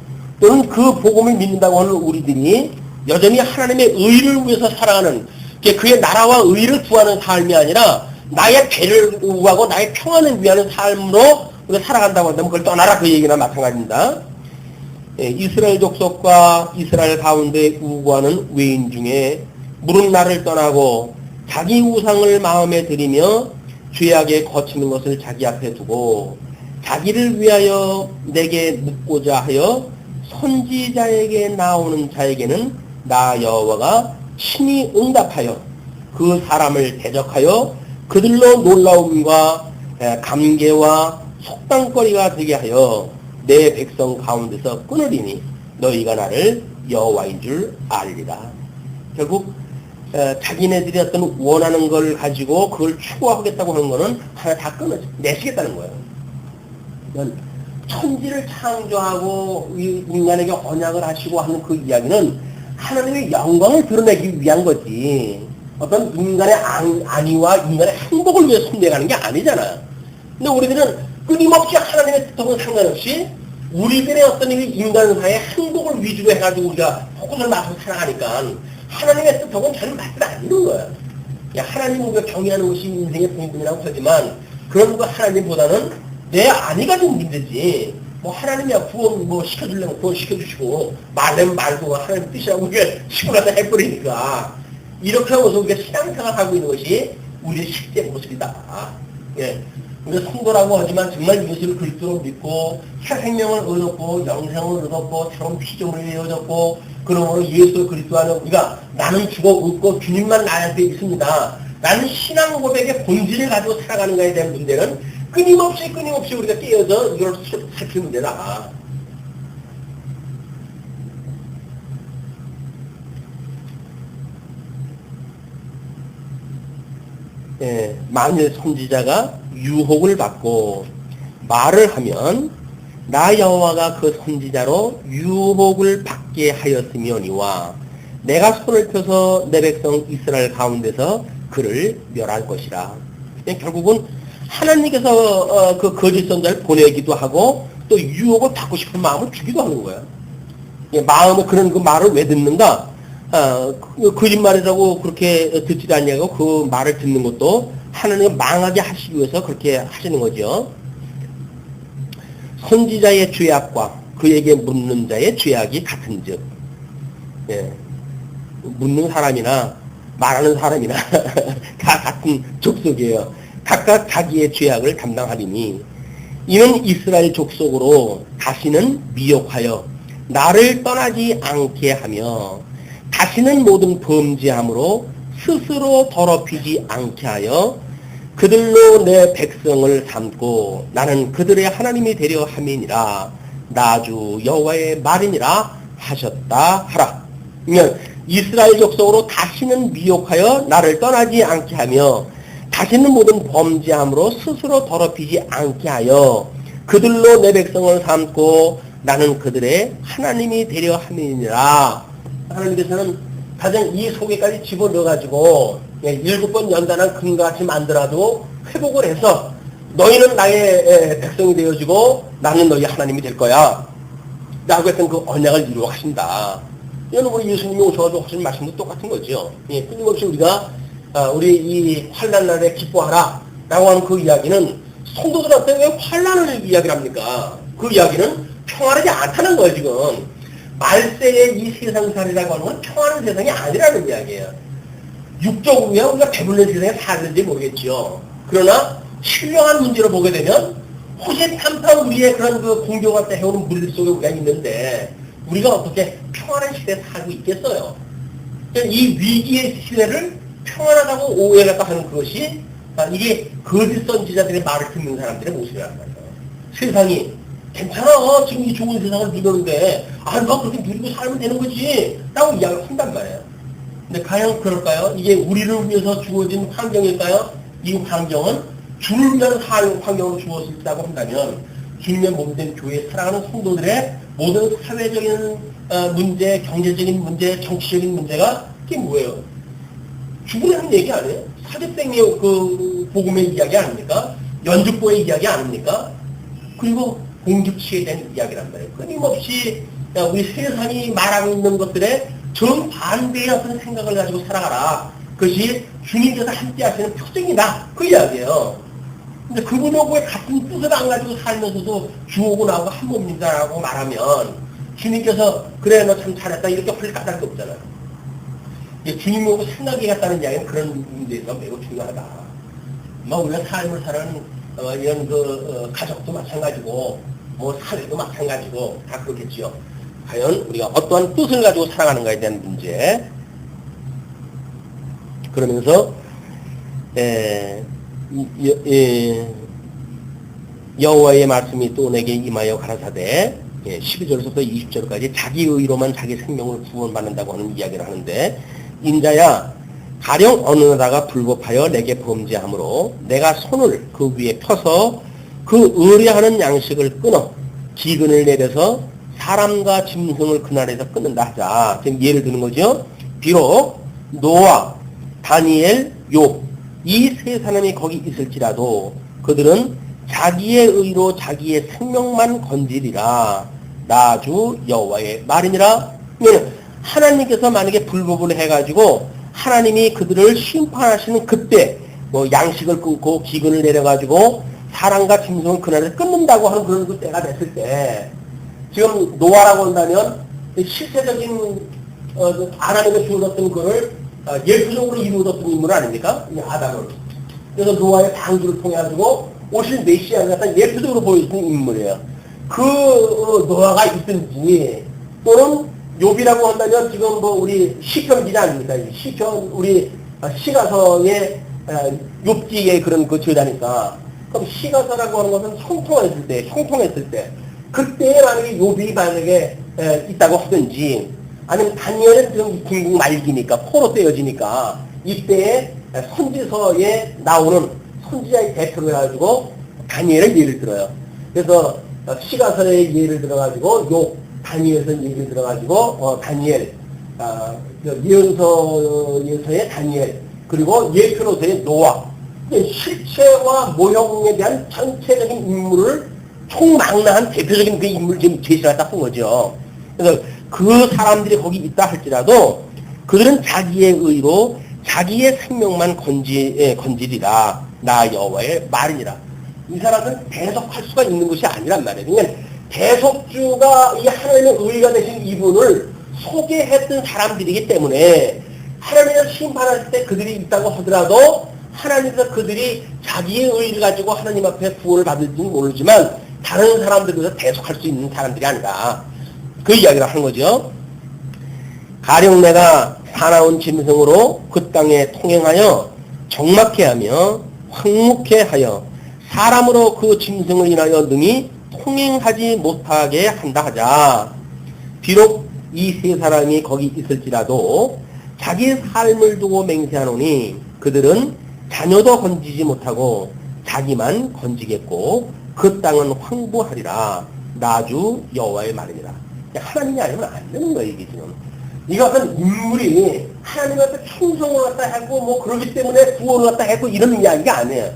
또는 그 복음을 믿는다고 하는 우리들이 여전히 하나님의 의를 위해서 살아가는, 그의 나라와 의를 구하는 삶이 아니라 나의 배를 구하고 나의 평안을 위하는 삶으로 우리가 살아간다고 한다면 그걸 떠나라, 그 얘기나 마찬가지입니다. 이스라엘 족속과 이스라엘 가운데 우고하는 외인 중에 물은 나를 떠나고 자기 우상을 마음에 들이며 죄악에 거치는 것을 자기 앞에 두고 자기를 위하여 내게 묻고자 하여 선지자에게 나오는 자에게는 나 여호와가 친히 응답하여 그 사람을 대적하여 그들로 놀라움과 감개와 속당거리가 되게 하여 내 백성 가운데서 끊으리니 너희가 나를 여호와인 줄 알리라. 결국 자기네들이 어떤 원하는 걸 가지고 그걸 추구하겠다고 하는 거는 하나 다 내시겠다는 거예요. 천지를 창조하고 인간에게 언약을 하시고 하는 그 이야기는 하나님의 영광을 드러내기 위한 거지, 어떤 인간의 안위와 인간의 행복을 위해 손대가는 게 아니잖아. 근데 우리들은 끊임없이 하나님의 뜻하고는 상관없이 우리들의 어떤 인간사의 행복을 위주로 해가지고 우리가 포커스를 맞춰서 살아가니까 하나님의 뜻하고는 전혀 맞지 않는 거야. 하나님을 우리가 경외하는 것이 인생의 본분이라고 하지만 그런 거 하나님보다는 내 안위가 좀 문제지. 뭐 하나님이야 구원 뭐 시켜주려면 구원 시켜주시고 말하면 말고 하나님 뜻이라고 우리가 시고 나서 해버리니까 이렇게 하면서 우리가 신앙생활 하고 있는 것이 우리의 실제 모습이다. 예. 우리가 성도라고 하지만 정말 예수를 그리스도로 믿고 새 생명을 얻었고 영생을 얻었고 새로운 피조물이 되어졌고 그러므로 예수 그리스도 안에 우리가 나는 죽어 웃고 주님만 나한테 있습니다. 나는 신앙 고백의 본질을 가지고 살아가는 것에 대한 문제는 끊임없이 우리가 깨어서 이걸 살필 문제다. 예, 만일 선지자가 유혹을 받고 말을 하면 나 여호와가 그 선지자로 유혹을 받게 하였으며니와 내가 손을 펴서 내 백성 이스라엘 가운데서 그를 멸할 것이라. 결국은 하나님께서 그 거짓 선지자를 보내기도 하고 또 유혹을 받고 싶은 마음을 주기도 하는 거야. 마음에 그런 그 말을 왜 듣는가? 거짓말이라고 그렇게 듣지도 않냐고 그 말을 듣는 것도 하나님을 망하게 하시기 위해서 그렇게 하시는 거죠. 선지자의 죄악과 그에게 묻는 자의 죄악이 같은즉, 예, 묻는 사람이나 말하는 사람이나 다 같은 족속이에요. 각각 자기의 죄악을 담당하리니 이는 이스라엘 족속으로 다시는 미혹하여 나를 떠나지 않게 하며 다시는 모든 범죄함으로 스스로 더럽히지 않게 하여 그들로 내 백성을 삼고 나는 그들의 하나님이 되려 함이니라. 나주 여호와의 말이니라 하셨다 하라. 그러면 이스라엘 족속으로 다시는 미혹하여 나를 떠나지 않게 하며 다시는 모든 범죄함으로 스스로 더럽히지 않게 하여 그들로 내 백성을 삼고 나는 그들의 하나님이 되려 함이니라. 하나님께서는 가장 이 속에까지 집어넣어가지고 7번 연단한 금같이 만들어도 회복을 해서 너희는 나의 백성이 되어지고 나는 너희 하나님이 될 거야 라고 했던 그 언약을 이루어 가신다. 이거는 우리 예수님이 오셔가지고 하신 말씀도 똑같은 거죠. 끊임없이 우리가 우리 이 환난 날에 기뻐하라 라고 하는 그 이야기는 성도들한테 왜 환난을 이야기를 합니까? 그 이야기는 평안하지 않다는 거예요. 지금 말세의 이 세상살이라고 하는 건 평안한 세상이 아니라는 이야기예요. 육적으로야 우리가 배불른 세상에 사는지 모르겠죠. 그러나 신령한 문제로 보게 되면 호시탐탐 우리의 그런 그 공경할 때 해오는 물들 속에 우리가 있는데 우리가 어떻게 평안한 시대에 살고 있겠어요? 이 위기의 시대를 평안하다고 오해하다 하는 그것이 이게 거짓 선지자들의 말을 듣는 사람들의 모습이란 말이에요. 세상이 괜찮아. 지금 이 좋은 세상을 누렸는데 너 그렇게 누리고 살면 되는 거지 라고 이야기를 한단 말이에요. 근데 과연 그럴까요? 이게 우리를 위해서 주어진 환경일까요? 이 환경은 주를 위한 환경으로 주어졌다고 한다면 주님의 몸된 교회에 살아가는 성도들의 모든 사회적인 문제, 경제적인 문제, 정치적인 문제가 이게 뭐예요? 죽으라는 얘기 아니에요? 사제생의 그 복음의 이야기 아닙니까? 연주보의 이야기 아닙니까? 그리고 공주치에 대한 이야기란 말이에요. 끊임없이 우리 세상이 말하고 있는 것들에 정반대의 어떤 생각을 가지고 살아가라. 그것이 주님께서 함께 하시는 표징이다. 그 이야기예요. 근데 그분하고의 같은 뜻을 안 가지고 살면서도 주오고 나오고 한 몸이다라고 말하면 주님께서 그래 너 참 잘했다 이렇게 할 까닭이 없잖아요. 주님하고 생각이 같다는 이야기는 그런 문제에서 매우 중요하다. 우리가 삶을 사는 이런 가족도 마찬가지고 사회도 마찬가지고 다 그렇겠지요. 과연 우리가 어떠한 뜻을 가지고 살아가는가에 대한 문제. 그러면서 여호와의 말씀이 또 내게 임하여 가라사대 12절부터 20절까지 자기 의로만 자기 생명을 구원받는다고 하는 이야기를 하는데 인자야 가령 어느 나라가 불법하여 내게 범죄하므로 내가 손을 그 위에 펴서 그 의뢰하는 양식을 끊어 기근을 내려서 사람과 짐승을 그날에서 끊는다 하자. 지금 예를 드는 거죠. 비록 노아, 다니엘, 욥 이 세 사람이 거기 있을지라도 그들은 자기의 의로 자기의 생명만 건지리라. 나 주 여호와의 말이니라. 하나님께서 만약에 불법을 해가지고 하나님이 그들을 심판하시는 그때 양식을 끊고 기근을 내려가지고 사람과 짐승을 그날에 끊는다고 하는 그런 그 때가 됐을 때 지금 노아라고 한다면 실체적인 하나님의 주어졌던 그를 예표적으로 이루어졌던 인물 아닙니까? 아담을. 그래서 노아의 방주를 통해 가지고 오실 메시아를 갖다 예표적으로 보여주는 인물이에요. 그 노아가 있든지 또는 욥이라고 한다면 지금 우리 시편 기자 아닙니까? 시편 우리 시가서의 욥기의 그런 그 저자니까 그럼 시가서라고 하는 것은 형통했을 때 그때 만약에 욥이 만약에 있다고 하든지 아니면 다니엘은 지금 궁극 말기니까 포로 떼어지니까 이때에 선지서에 나오는 선지자의 대표로 해가지고 다니엘의 예를 들어요. 그래서 시가서의 예를 들어가지고 욥 다니엘에서 예를 들어가지고 다니엘 예언서에서의 다니엘 그리고 예표로서의 노아 실체와 모형에 대한 전체적인 인물을 총망라한 대표적인 그 인물 지금 제시를 딱 한 거죠. 그래서 그 사람들이 거기 있다 할지라도 그들은 자기의 의로 자기의 생명만 건지리라. 나 여호와의 말이니라. 이 사람은 대속할 수가 있는 것이 아니란 말이에요. 그러니까 대속주가 이 하나님의 의가 되신 이분을 소개했던 사람들이기 때문에 하나님을 심판할 때 그들이 있다고 하더라도 하나님께서 그들이 자기의 의를 가지고 하나님 앞에 구원을 받을지는 모르지만 다른 사람들에서 대속할 수 있는 사람들이 아니라 그 이야기를 하는 거죠. 가령 내가 사나운 짐승으로 그 땅에 통행하여 적막해 하며 황묵해 하여 사람으로 그 짐승을 인하여 능히 통행하지 못하게 한다 하자. 비록 이 세 사람이 거기 있을지라도 자기 삶을 두고 맹세하노니 그들은 자녀도 건지지 못하고 자기만 건지겠고 그 땅은 황부하리라. 나주 여호와의 말이니라. 하나님이 아니면 안 되는 거예요, 이게 지금. 이것은 인물이 하나님한테 충성을 갖다 했고 그러기 때문에 구원을 갖다 했고 이런 이야기가 아니에요.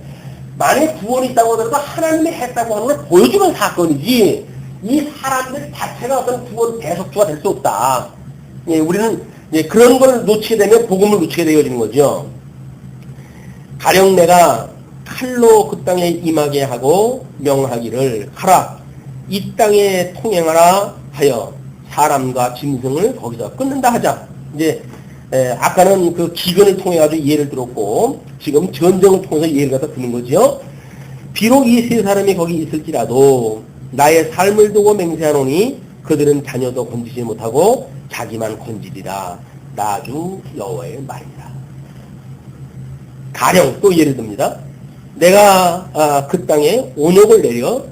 만약에 구원이 있다고 하더라도 하나님이 했다고 하는 걸 보여주는 사건이지 이 사람들 자체가 어떤 구원 대속주가 될 수 없다. 우리는 그런 걸 놓치게 되면 복음을 놓치게 되어지는 거죠. 가령 내가 칼로 그 땅에 임하게 하고 명하기를 하라. 이 땅에 통행하라 하여 사람과 짐승을 거기서 끊는다 하자. 아까는 그 기근을 통해 가지고 예를 들었고 지금 전쟁을 통해서 예를 갖다 드는 거죠. 비록 이 세 사람이 거기 있을지라도 나의 삶을 두고 맹세하노니 그들은 자녀도 건지지 못하고 자기만 건지리라. 나주 여호와의 말이다. 가령 또 예를 듭니다. 내가 그 땅에 온역을 내려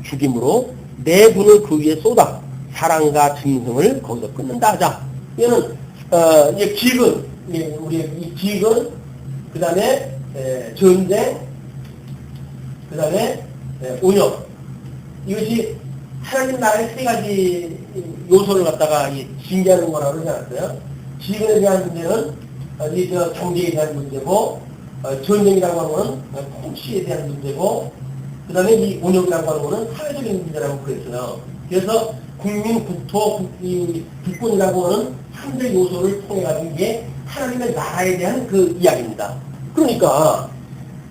죽임으로 내 분을 그 위에 쏟아 사람과 짐승을 거기서 끊는다 하자. 이거는 기근, 우리 이 기근, 그 다음에 전쟁, 그 다음에 온역. 이것이 하나님 나라의 세 가지 요소를 갖다가 징계하는 거라고 그러지 않았어요? 기근에 대한 문제는 경제에 대한 문제고, 전쟁이라고 하는 것은 통치에 대한 문제고, 그 다음에 이 운영이라고 하는 거는 사회적인 문제라고 그랬어요. 그래서 국민, 국토, 국군이라고 하는 3대 요소를 통해가지고 이게 하나님의 나라에 대한 그 이야기입니다. 그러니까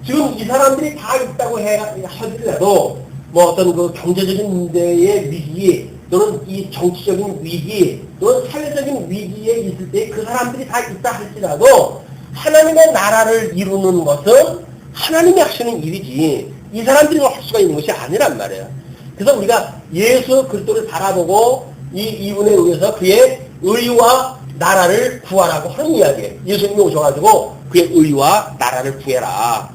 지금 이 사람들이 다 있다고 하더라도 뭐 어떤 그 경제적인 문제의 위기 또는 이 정치적인 위기 또는 사회적인 위기에 있을 때 그 사람들이 다 있다 할지라도 하나님의 나라를 이루는 것은 하나님이 하시는 일이지 이 사람들이 할 수가 있는 것이 아니란 말이에요. 그래서 우리가 예수 그리스도를 바라보고 이 이분에 의해서 그의 의와 나라를 구하라고 하는 이야기예요. 예수님이 오셔가지고 그의 의와 나라를 구해라.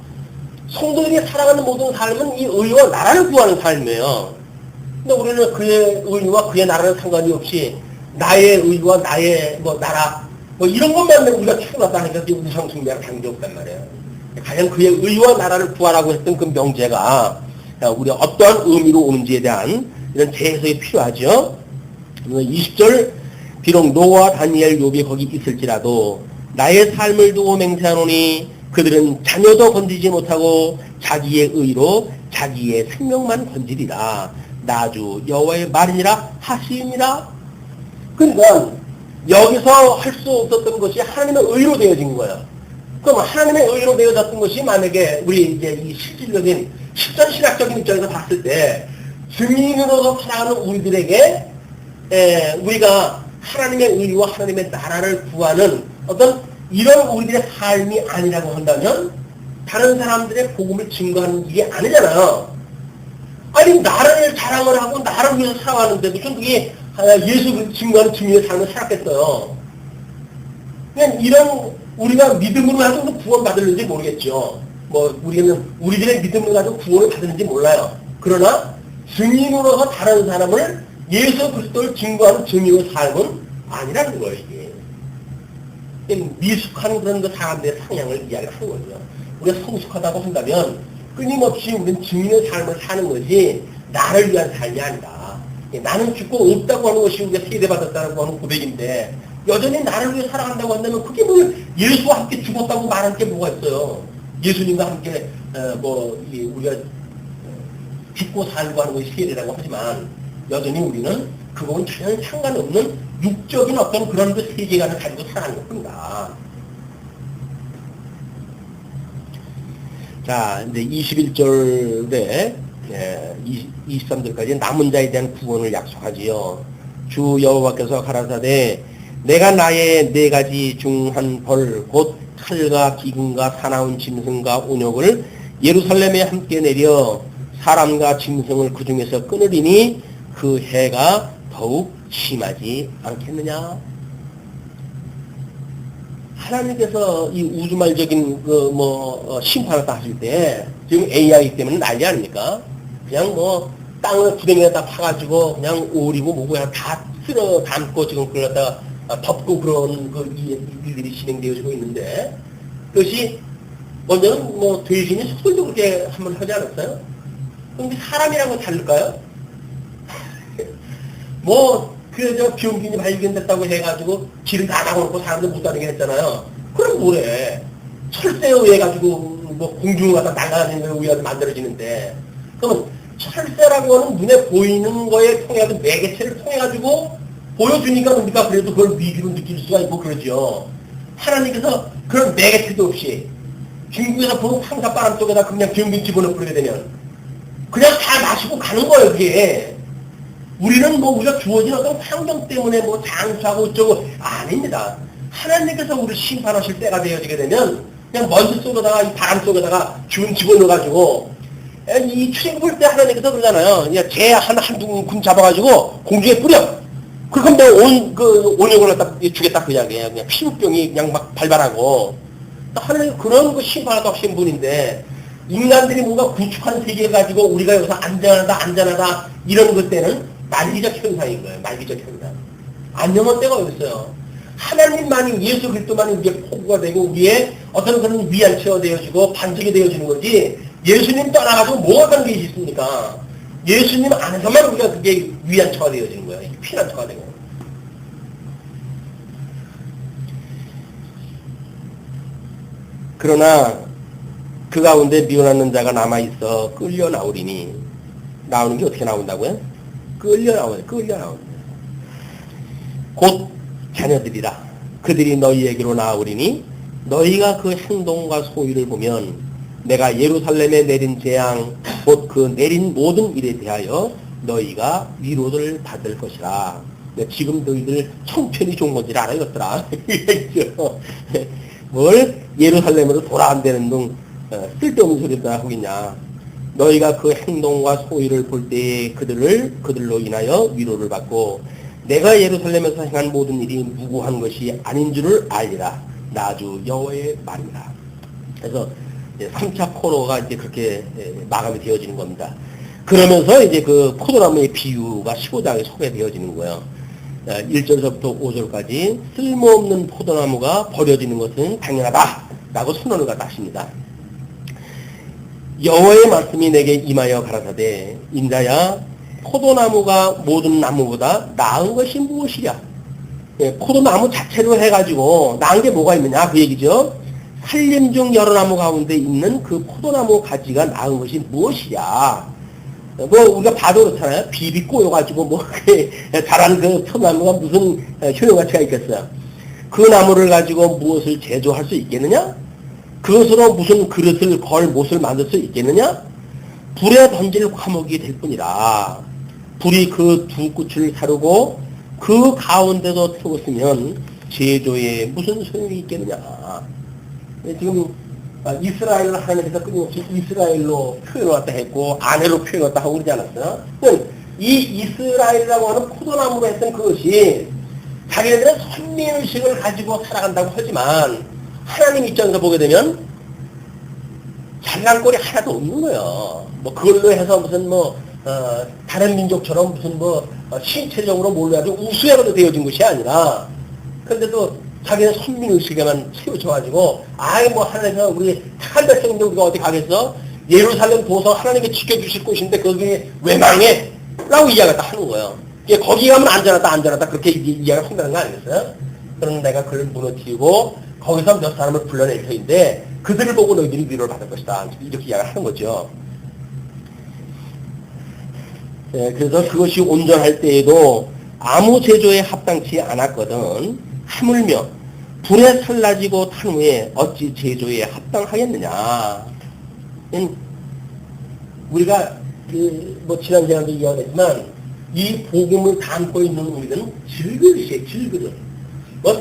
성도들이 살아가는 모든 삶은 이 의와 나라를 구하는 삶이에요. 근데 우리는 그의 의와 그의 나라는 상관이 없이 나의 의와 나의 뭐 나라 뭐 이런 것만 우리가 추구하다니까 우리 성승배가 관계 없단 말이에요. 가장 그의 의와 나라를 구하라고 했던 그 명제가 우리 어떠한 의미로 오는지에 대한 이런 재해석이 필요하죠. 20절 비록 노아, 다니엘, 욥이 거기 있을지라도 나의 삶을 두고 맹세하노니 그들은 자녀도 건지지 못하고 자기의 의로 자기의 생명만 건지리라. 나주 여호와의 말이니라 하시니라. 그러니까 여기서 할 수 없었던 것이 하나님의 의로 되어진 거예요. 그럼 하나님의 의로 되어졌던 것이 만약에 우리 이제 이 실질적인 실전신학적인 입장에서 봤을 때 증인으로서 살아가는 우리들에게 우리가 하나님의 의와 하나님의 나라를 구하는 어떤 이런 우리들의 삶이 아니라고 한다면 다른 사람들의 복음을 증거하는 일이 아니잖아요. 아니 나를 자랑을 하고 나를 위해서 살아가는데 무슨 그게 예수 증거하는 증인의 삶을 살았겠어요. 그냥 이런 우리가 믿음으로 가지고 구원 받을는지 모르겠죠. 뭐 우리들의 믿음으로 가지고 구원을 받을는지 몰라요. 그러나 증인으로서 다른 사람을 예수 그리스도를 증거하는 증인의 삶은 아니라는 거예요. 이게 미숙한 그런 그 사람들의 상향을 이야기하는 거죠. 우리가 성숙하다고 한다면 끊임없이 우리는 증인의 삶을 사는 것이 나를 위한 삶이 아니다. 나는 죽고 없다고 하는 것이 우리가 세대받았다고 하는 고백인데 여전히 나를 위해 살아간다고 한다면 그게 뭐 예수와 함께 죽었다고 말할 게 뭐가 있어요. 예수님과 함께 우리가 죽고 살고 하는 것이 세대라고 하지만 여전히 우리는 그거는 전혀 상관없는 육적인 어떤 그런 그 세계관을 가지고 살아가는 것입니다. 자, 이제 21절에 23절까지 남은 자에 대한 구원을 약속하지요. 주 여호와께서 가라사대 내가 나의 네 가지 중 한 벌 곧 칼과 기근과 사나운 짐승과 온역을 예루살렘에 함께 내려 사람과 짐승을 그 중에서 끊으리니 그 해가 더욱 심하지 않겠느냐. 하나님께서 이 우주말적인 심판을 다 하실 때 지금 AI 때문에 난리 아닙니까? 그냥 땅을 구덩이에다 파가지고 그냥 오리고 뭐고 그냥 다 쓸어 담고 지금 그걸 갖다가 덮고 그런 그 일들이 진행되어지고 있는데 그것이 먼저는 대신에 속들도 그렇게 한번 하지 않았어요? 그런데 사람이라고 다를까요? 비용균이 발견됐다고 해가지고 길을 다 막아놓고 사람들 못 다니게 했잖아요. 그럼 뭐래? 철새에 의해 가지고 공중을 갖다 날아다니는 거에 의해서 만들어지는데 그러면 철새라고 하는 눈에 보이는 거에 통해서 매개체를 통해가지고 보여주니까 우리가 그래도 그걸 위기로 느낄 수가 있고 그러죠. 하나님께서 그런 매개체도 없이 중국에서 보는 상사바람 속에다 그냥 비용균 집어넣고 되면 그냥 다 마시고 가는 거예요, 그게. 우리는 우리가 주어진 어떤 환경 때문에 장수하고 어쩌고 아닙니다. 하나님께서 우리를 심판하실 때가 되어지게 되면 그냥 먼지 속에다가 이 바람 속에다가 균 집어넣어가지고 이 출애굽할 때 하나님께서 그러잖아요. 그냥 개 한두 군 잡아가지고 공중에 뿌려. 그럼 내가 온역을 갖다 주겠다 그 이야기예요. 그냥 피부병이 그냥 막 발발하고 하나님 그런 거 심판하다 하신 분인데 인간들이 뭔가 구축한 세계 가지고 우리가 여기서 안전하다 이런 것 때는 말기적 현상인 거예요. 말기적 현상. 안녕한 때가 어디 있어요. 하나님만이 예수 그리스도만이 우리의 포구가 되고 우리의 어떤 그런 위안처가 되어지고 반석이 되어지는 거지 예수님 떠나가지고 뭐가 관계가 있습니까? 예수님 안에서만 우리가 그게 위안처가 되어지는 거예요. 피난처가 되고. 그러나 그 가운데 미워하는 자가 남아있어 끌려 나오리니. 나오는 게 어떻게 나온다고요? 끌려 나오네. 곧 자녀들이라. 그들이 너희에게로 나오리니 너희가 그 행동과 소위를 보면 내가 예루살렘에 내린 재앙 곧 그 내린 모든 일에 대하여 너희가 위로를 받을 것이라. 지금 너희들 청편이 좋은 건지 알아 이것들아. 뭘 예루살렘으로 돌아간다는 둥 쓸데없는 소리를 하고 있냐. 너희가 그 행동과 소위를 볼 때에 그들로 인하여 위로를 받고 내가 예루살렘에서 행한 모든 일이 무고한 것이 아닌 줄을 알리라. 나 주 여호와의 말이라. 그래서 3차 포로가 이제 그렇게 마감이 되어지는 겁니다. 그러면서 이제 그 포도나무의 비유가 15장에 소개되어지는 거예요. 1절서부터 5절까지 쓸모없는 포도나무가 버려지는 것은 당연하다 라고 선언을 갖다 하십니다. 여호와의 말씀이 내게 임하여 가라사대 인자야 포도나무가 모든 나무보다 나은 것이 무엇이랴. 포도나무 자체로 해가지고 나은 게 뭐가 있느냐 그 얘기죠. 산림 중 여러 나무 가운데 있는 그 포도나무 가지가 나은 것이 무엇이랴. 뭐 우리가 봐도 그렇잖아요. 비비 꼬여가지고 뭐 자란 그 포도나무가 무슨 효용가치가 있겠어요. 그 나무를 가지고 무엇을 제조할 수 있겠느냐? 그것으로 무슨 그릇을 걸 못을 만들 수 있겠느냐? 불에 던질 화목이 될 뿐이라. 불이 그 두 끝을 사르고 그 가운데도 태웠으면 제조에 무슨 소용이 있겠느냐? 지금 이스라엘을 하나님께서 끊임없이 이스라엘로 표현했다 했고 아내로 표현했다 하고 그러지 않았어요? 이 이스라엘이라고 하는 포도나무로 했던 그것이 자기네들의 선민의식을 가지고 살아간다고 하지만 하나님 입장에서 보게 되면 잘난 꼴이 하나도 없는 거예요. 뭐 그걸로 해서 무슨 다른 민족처럼 무슨 신체적으로 뭘로 아주 우수하게 되어진 것이 아니라 그런데도 자기는 선민의식에만 세워져가지고 하나님께서 우리 착한 백성인데 우리가 어디 가겠어? 예루살렘 도서 하나님께 지켜주실 곳인데 거기에 왜 망해? 라고 이야기를 하는 거예요. 거기 가면 안전하다 그렇게 이야기를 한다는 거 아니겠어요? 그럼 내가 그를 무너뜨리고 거기서 몇 사람을 불러낼 터인데 그들을 보고 너희들이 위로를 받을 것이다. 이렇게 이야기를 하는 거죠. 그래서 그것이 온전할 때에도 아무 제조에 합당치 않았거든. 하물며 불에 살라지고 탄 후에 어찌 제조에 합당하겠느냐. 우리가 지난 시간에도 이야기했지만 이 복음을 담고 있는 우리는 질그릇이에요. 질그릇.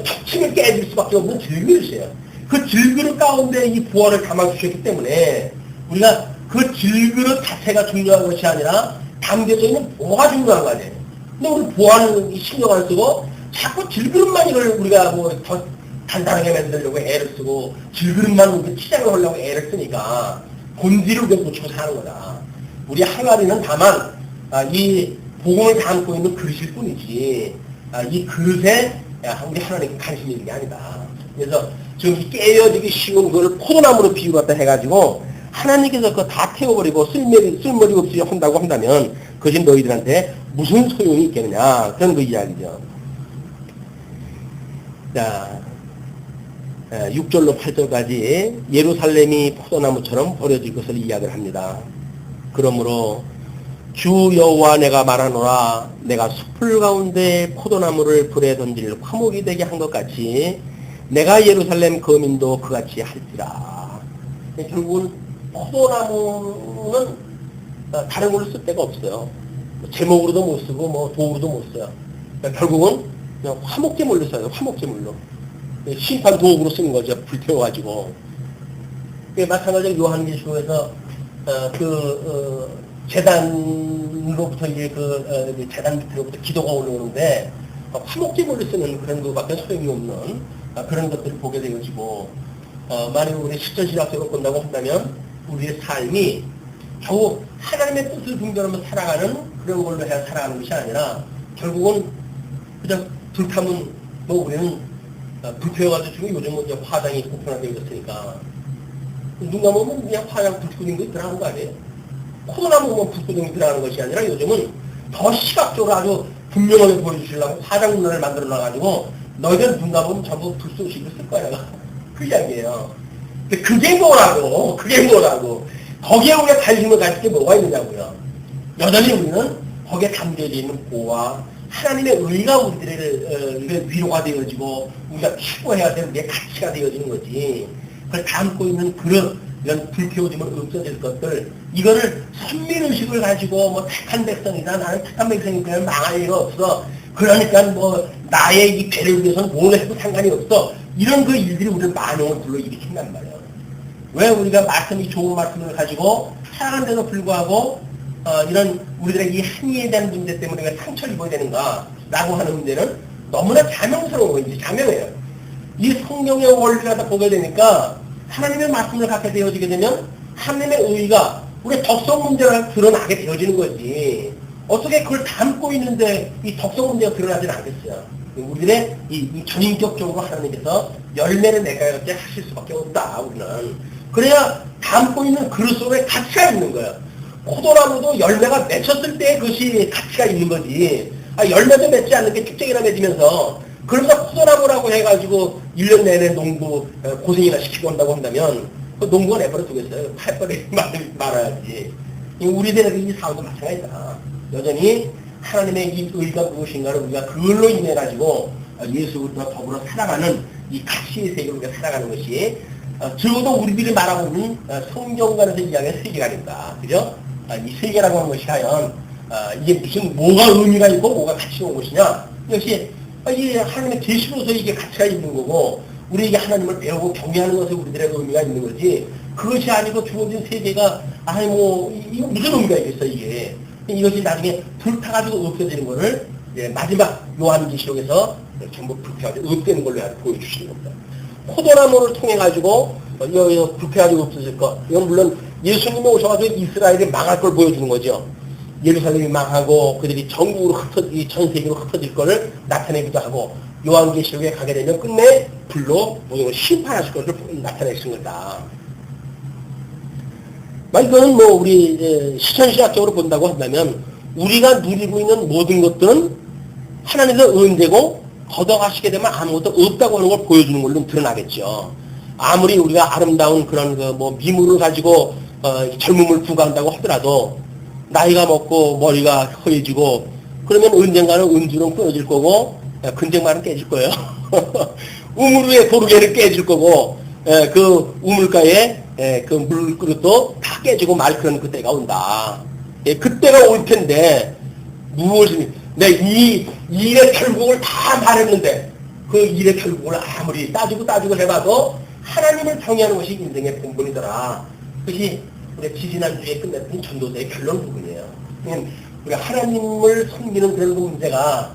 툭치면 깨질 수밖에 없는 질그릇이에요. 그 질그릇 가운데 이 부활을 담아주셨기 때문에 우리가 그 질그릇 자체가 중요한 것이 아니라 담겨져 있는 뭐가 중요한 거 아니에요. 근데 우리 부활은 신경 안 쓰고 자꾸 질그릇만 이걸 우리가 더 단단하게 만들려고 애를 쓰고 질그릇만 치장을 하려고 애를 쓰니까 본질을 우리가 놓치고 사는 거다. 우리 항아리는 다만 이 복음을 담고 있는 그릇일 뿐이지 이 그릇에 우리 하나님께 관심이 있는 게 아니다. 그래서 지금 깨어지기 쉬운 그걸 포도나무로 비유를 갖다 해가지고 하나님께서 그거 다 태워버리고 쓸모리 없이 한다고 한다면 그것이 너희들한테 무슨 소용이 있겠느냐 그런 그 이야기죠. 자, 6절로 8절까지 예루살렘이 포도나무처럼 버려질 것을 이야기를 합니다. 그러므로 주 여호와 내가 말하노라 내가 숲을 가운데 포도나무를 불에 던질 화목이 되게 한 것 같이 내가 예루살렘 거민도 그같이 할지라. 결국은 포도나무는 다른 걸로 쓸 데가 없어요. 제목으로도 못 쓰고 도구로도 못 써요. 결국은 그냥 화목제물로 써요. 화목제물로. 심판 도구로 쓰는 거죠. 불태워가지고. 마찬가지로 요한계시록에서 재단으로부터 이제 재단 밑으로부터 기도가 올라오는데 화목제물로 쓰는 그런 것밖에 소용이 없는 그런 것들을 보게 되어지고 만약 우리 실천신학적으로 본다고 한다면 우리의 삶이 겨우 하나님의 뜻을 분별하며 살아가는 그런 걸로 해야 살아가는 것이 아니라 결국은 그냥 불타면 우리는 불태워가지고 지금 요즘은 이제 화장이 보편화되어 있으니까 눈 감으면 그냥 화장 불꽃인 거 들어가는 거 아니에요? 코로나 보면 불꽃이 들어가는 것이 아니라 요즘은 더 시각적으로 아주 분명하게 보여주시려고 화장 문화를 만들어 놔가지고 너희들 눈 감으면 전부 불쏘시를 쓸 거야. 그 이야기예요. 근데 그게 뭐라고? 그게 뭐라고? 거기에 우리가 관심을 가질 게 뭐가 있느냐고요. 여전히 우리는 거기에 담겨져 있는 보호와 하나님의 의가 우리들의 위로가 되어지고 우리가 추구해야 되는 게 가치가 되어지는 거지. 그걸 담고 있는 그런 이런 불태워짐을 없어질 것들, 이거를 선민의식을 가지고 뭐 택한 백성이다, 나는 택한 백성이니까 망할 일은 없어, 그러니까 뭐 나의 이 배를 위해서는 뭘 해도 상관이 없어, 이런 그 일들이 우리를 만용을 불러일으킨단 말이에요. 왜 우리가 말씀이 좋은 말씀을 가지고 살아간데도 불구하고 이런 우리들의 이 행위에 대한 문제 때문에 우리가 상처를 입어야 되는가라고 하는 문제는 너무나 자명스러운 거지. 자명해요. 이 성령의 원리를 다 보게 되니까 하나님의 말씀을 갖게 되어지게 되면 하나님의 의가 우리의 덕성 문제가 드러나게 되어지는 거지. 어떻게 그걸 담고 있는데 이 덕성 문제가 드러나지는 않겠어요. 우리들의 이 전인격적으로 하나님께서 열매를 내게 하실 수밖에 없다. 우리는. 그래야 담고 있는 그릇 속에 가치가 있는 거예요. 포도나무도 열매가 맺혔을 때 그것이 가치가 있는 거지. 열매도 맺지 않는 게 쭉쭉이나 맺으면서 그러면서 포도나무라고 해가지고 1년 내내 농부 고생이나 시키고 온다고 한다면 그 농부가 내버려 두겠어요. 팔벌이 말아야지. 우리들의 이 사업도 마찬가지다. 여전히 하나님의 이 의가 무엇인가를 우리가 그걸로 인해 가지고 예수와 더불어 살아가는 이 가치의 세계로 우리가 살아가는 것이 적어도 우리들이 말하고 있는 성경관에서 이야기하는 세계가 아닙니다. 그죠? 이 세계라고 하는 것이 과연 이게 무슨 뭐가 의미가 있고 뭐가 가치가 온 것이냐? 역시 이 하나님의 계시로서 이게 가치가 있는 거고 우리에게 하나님을 배우고 경외하는 것에 우리들의 의미가 있는 거지. 그것이 아니고 주어진 세계가 아니 뭐 이거 무슨 의미가 있겠어 이게. 이것이 나중에 불타가지고 없어지는 거를 마지막 요한계시록에서 전부 불타가지고 없애는 걸로 보여주시는 겁니다. 포도나무를 통해 가지고 불타가지고 없어질 것. 이건 물론 예수님이 오셔가지고 이스라엘이 망할 걸 보여주는 거죠. 예루살렘이 망하고 그들이 전국으로 전 세계로 흩어질 것을 나타내기도 하고 요한계시록에 가게 되면 끝내 불로 모든 걸 심판하실 것을 나타내신 거다. 이거는 뭐 우리 시천시학적으로 본다고 한다면 우리가 누리고 있는 모든 것들은 하나님의 은혜고 걷어가시게 되면 아무것도 없다고 하는 걸 보여주는 걸로 드러나겠죠. 아무리 우리가 아름다운 그런 뭐 미물을 가지고 젊음을 부과한다고 하더라도 나이가 먹고 머리가 허해지고 그러면 언젠가는 은줄은 끊어질 거고 근쟁만은 깨질 거예요. 우물 위에 도르개는 깨질 거고 그 우물가에 그 물그릇도 다 깨지고 말 그런 그때가 온다. 그때가 올 텐데 무엇이 이 일의 결국을 다 말했는데 그 일의 결국을 아무리 따지고 해봐도 하나님을 경외하는 것이 인생의 본분이더라. 그것이 우리 지지난주에 끝냈던 전도서의 결론 부분이에요. 우리 하나님을 섬기는 그런 문제가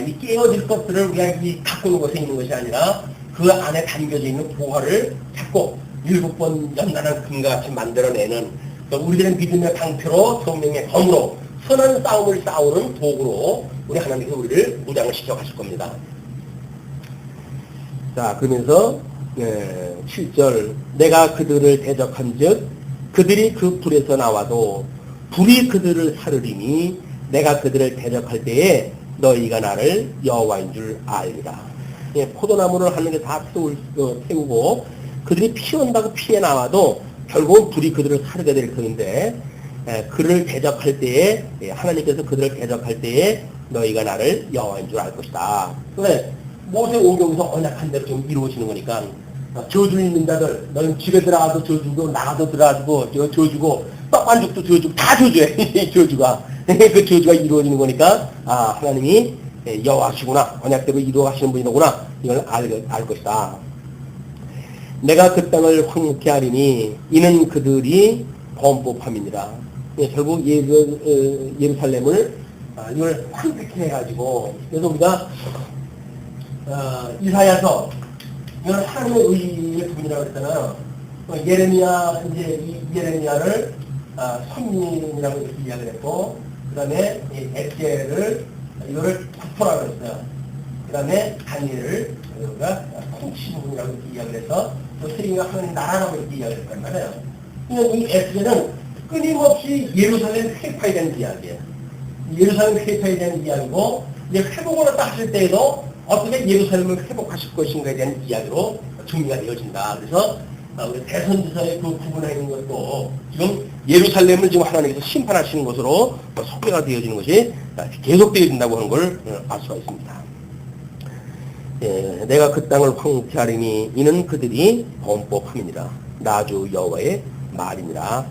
이 깨어질 것들을 우리가 갖고 있는 것에 있는 것이 아니라 그 안에 담겨져 있는 보화를 잡고 7번 연단한 금과 같이 만들어내는 우리들의 믿음의 방패로 성령의 검으로 선한 싸움을 싸우는 도구로 우리 하나님께서 우리를 무장을 시켜 가실 겁니다. 자, 그러면서 7절 내가 그들을 대적한 즉 그들이 그 불에서 나와도 불이 그들을 사르리니 내가 그들을 대적할 때에 너희가 나를 여호와인 줄 알리라. 포도나무를 하늘에 다 태우고 그들이 피한다고 피해 나와도 결국은 불이 그들을 사르게 될 터인데 그를 대적할 때에 하나님께서 그들을 대적할 때에 너희가 나를 여호와인 줄 알 것이다. 그래 모세 오경에서 언약한 대로 좀 이루어지는 거니까 저주 있는 자들 너희 집에 들어가도 저주고 나가도 들어가고 저주고 떡반죽도 저주고 다 저주해. 저주가 그 저주가 이루어지는 거니까 하나님이 여호와시구나 언약대로 이루어가시는 분이구나 이걸 알 것이다. 내가 그 땅을 황무케 하리니 이는 그들이 범법함이니라. 결국 예루살렘을 이걸 황폐케 해가지고 그래서 우리가 이사야서 이건 하나님의 의의 부분이라고 했잖아요. 예레미야 이제 예레미야를 선민이라고 이렇게 이야기를 했고 그 다음에 에스겔을 이거를 부포라고 했어요. 그 다음에 다니엘을 우리가 통치부분이라고 이렇게 이야기를 해서 또 세계가 하나님 나라라고 이렇게 이야기를 했단 말이에요. 그러니까 이 에스겔은 끊임없이 예루살렘 회파에 대한 이야기예요. 예루살렘 회파에 대한 이야기고 이제 회복을 했다 하실 때에도 어떻게 예루살렘을 회복하실 것인가에 대한 이야기로 정리가 되어진다. 그래서 우리 대선지서의 그 구분해 있는 것도 지금 예루살렘을 지금 하나님께서 심판하시는 것으로 소개가 되어지는 것이 계속되어진다고 하는 걸 알 수가 있습니다. 예, 내가 그 땅을 황폐하리니 이는 그들이 범법함이니라. 나주 여호와의 말이니라.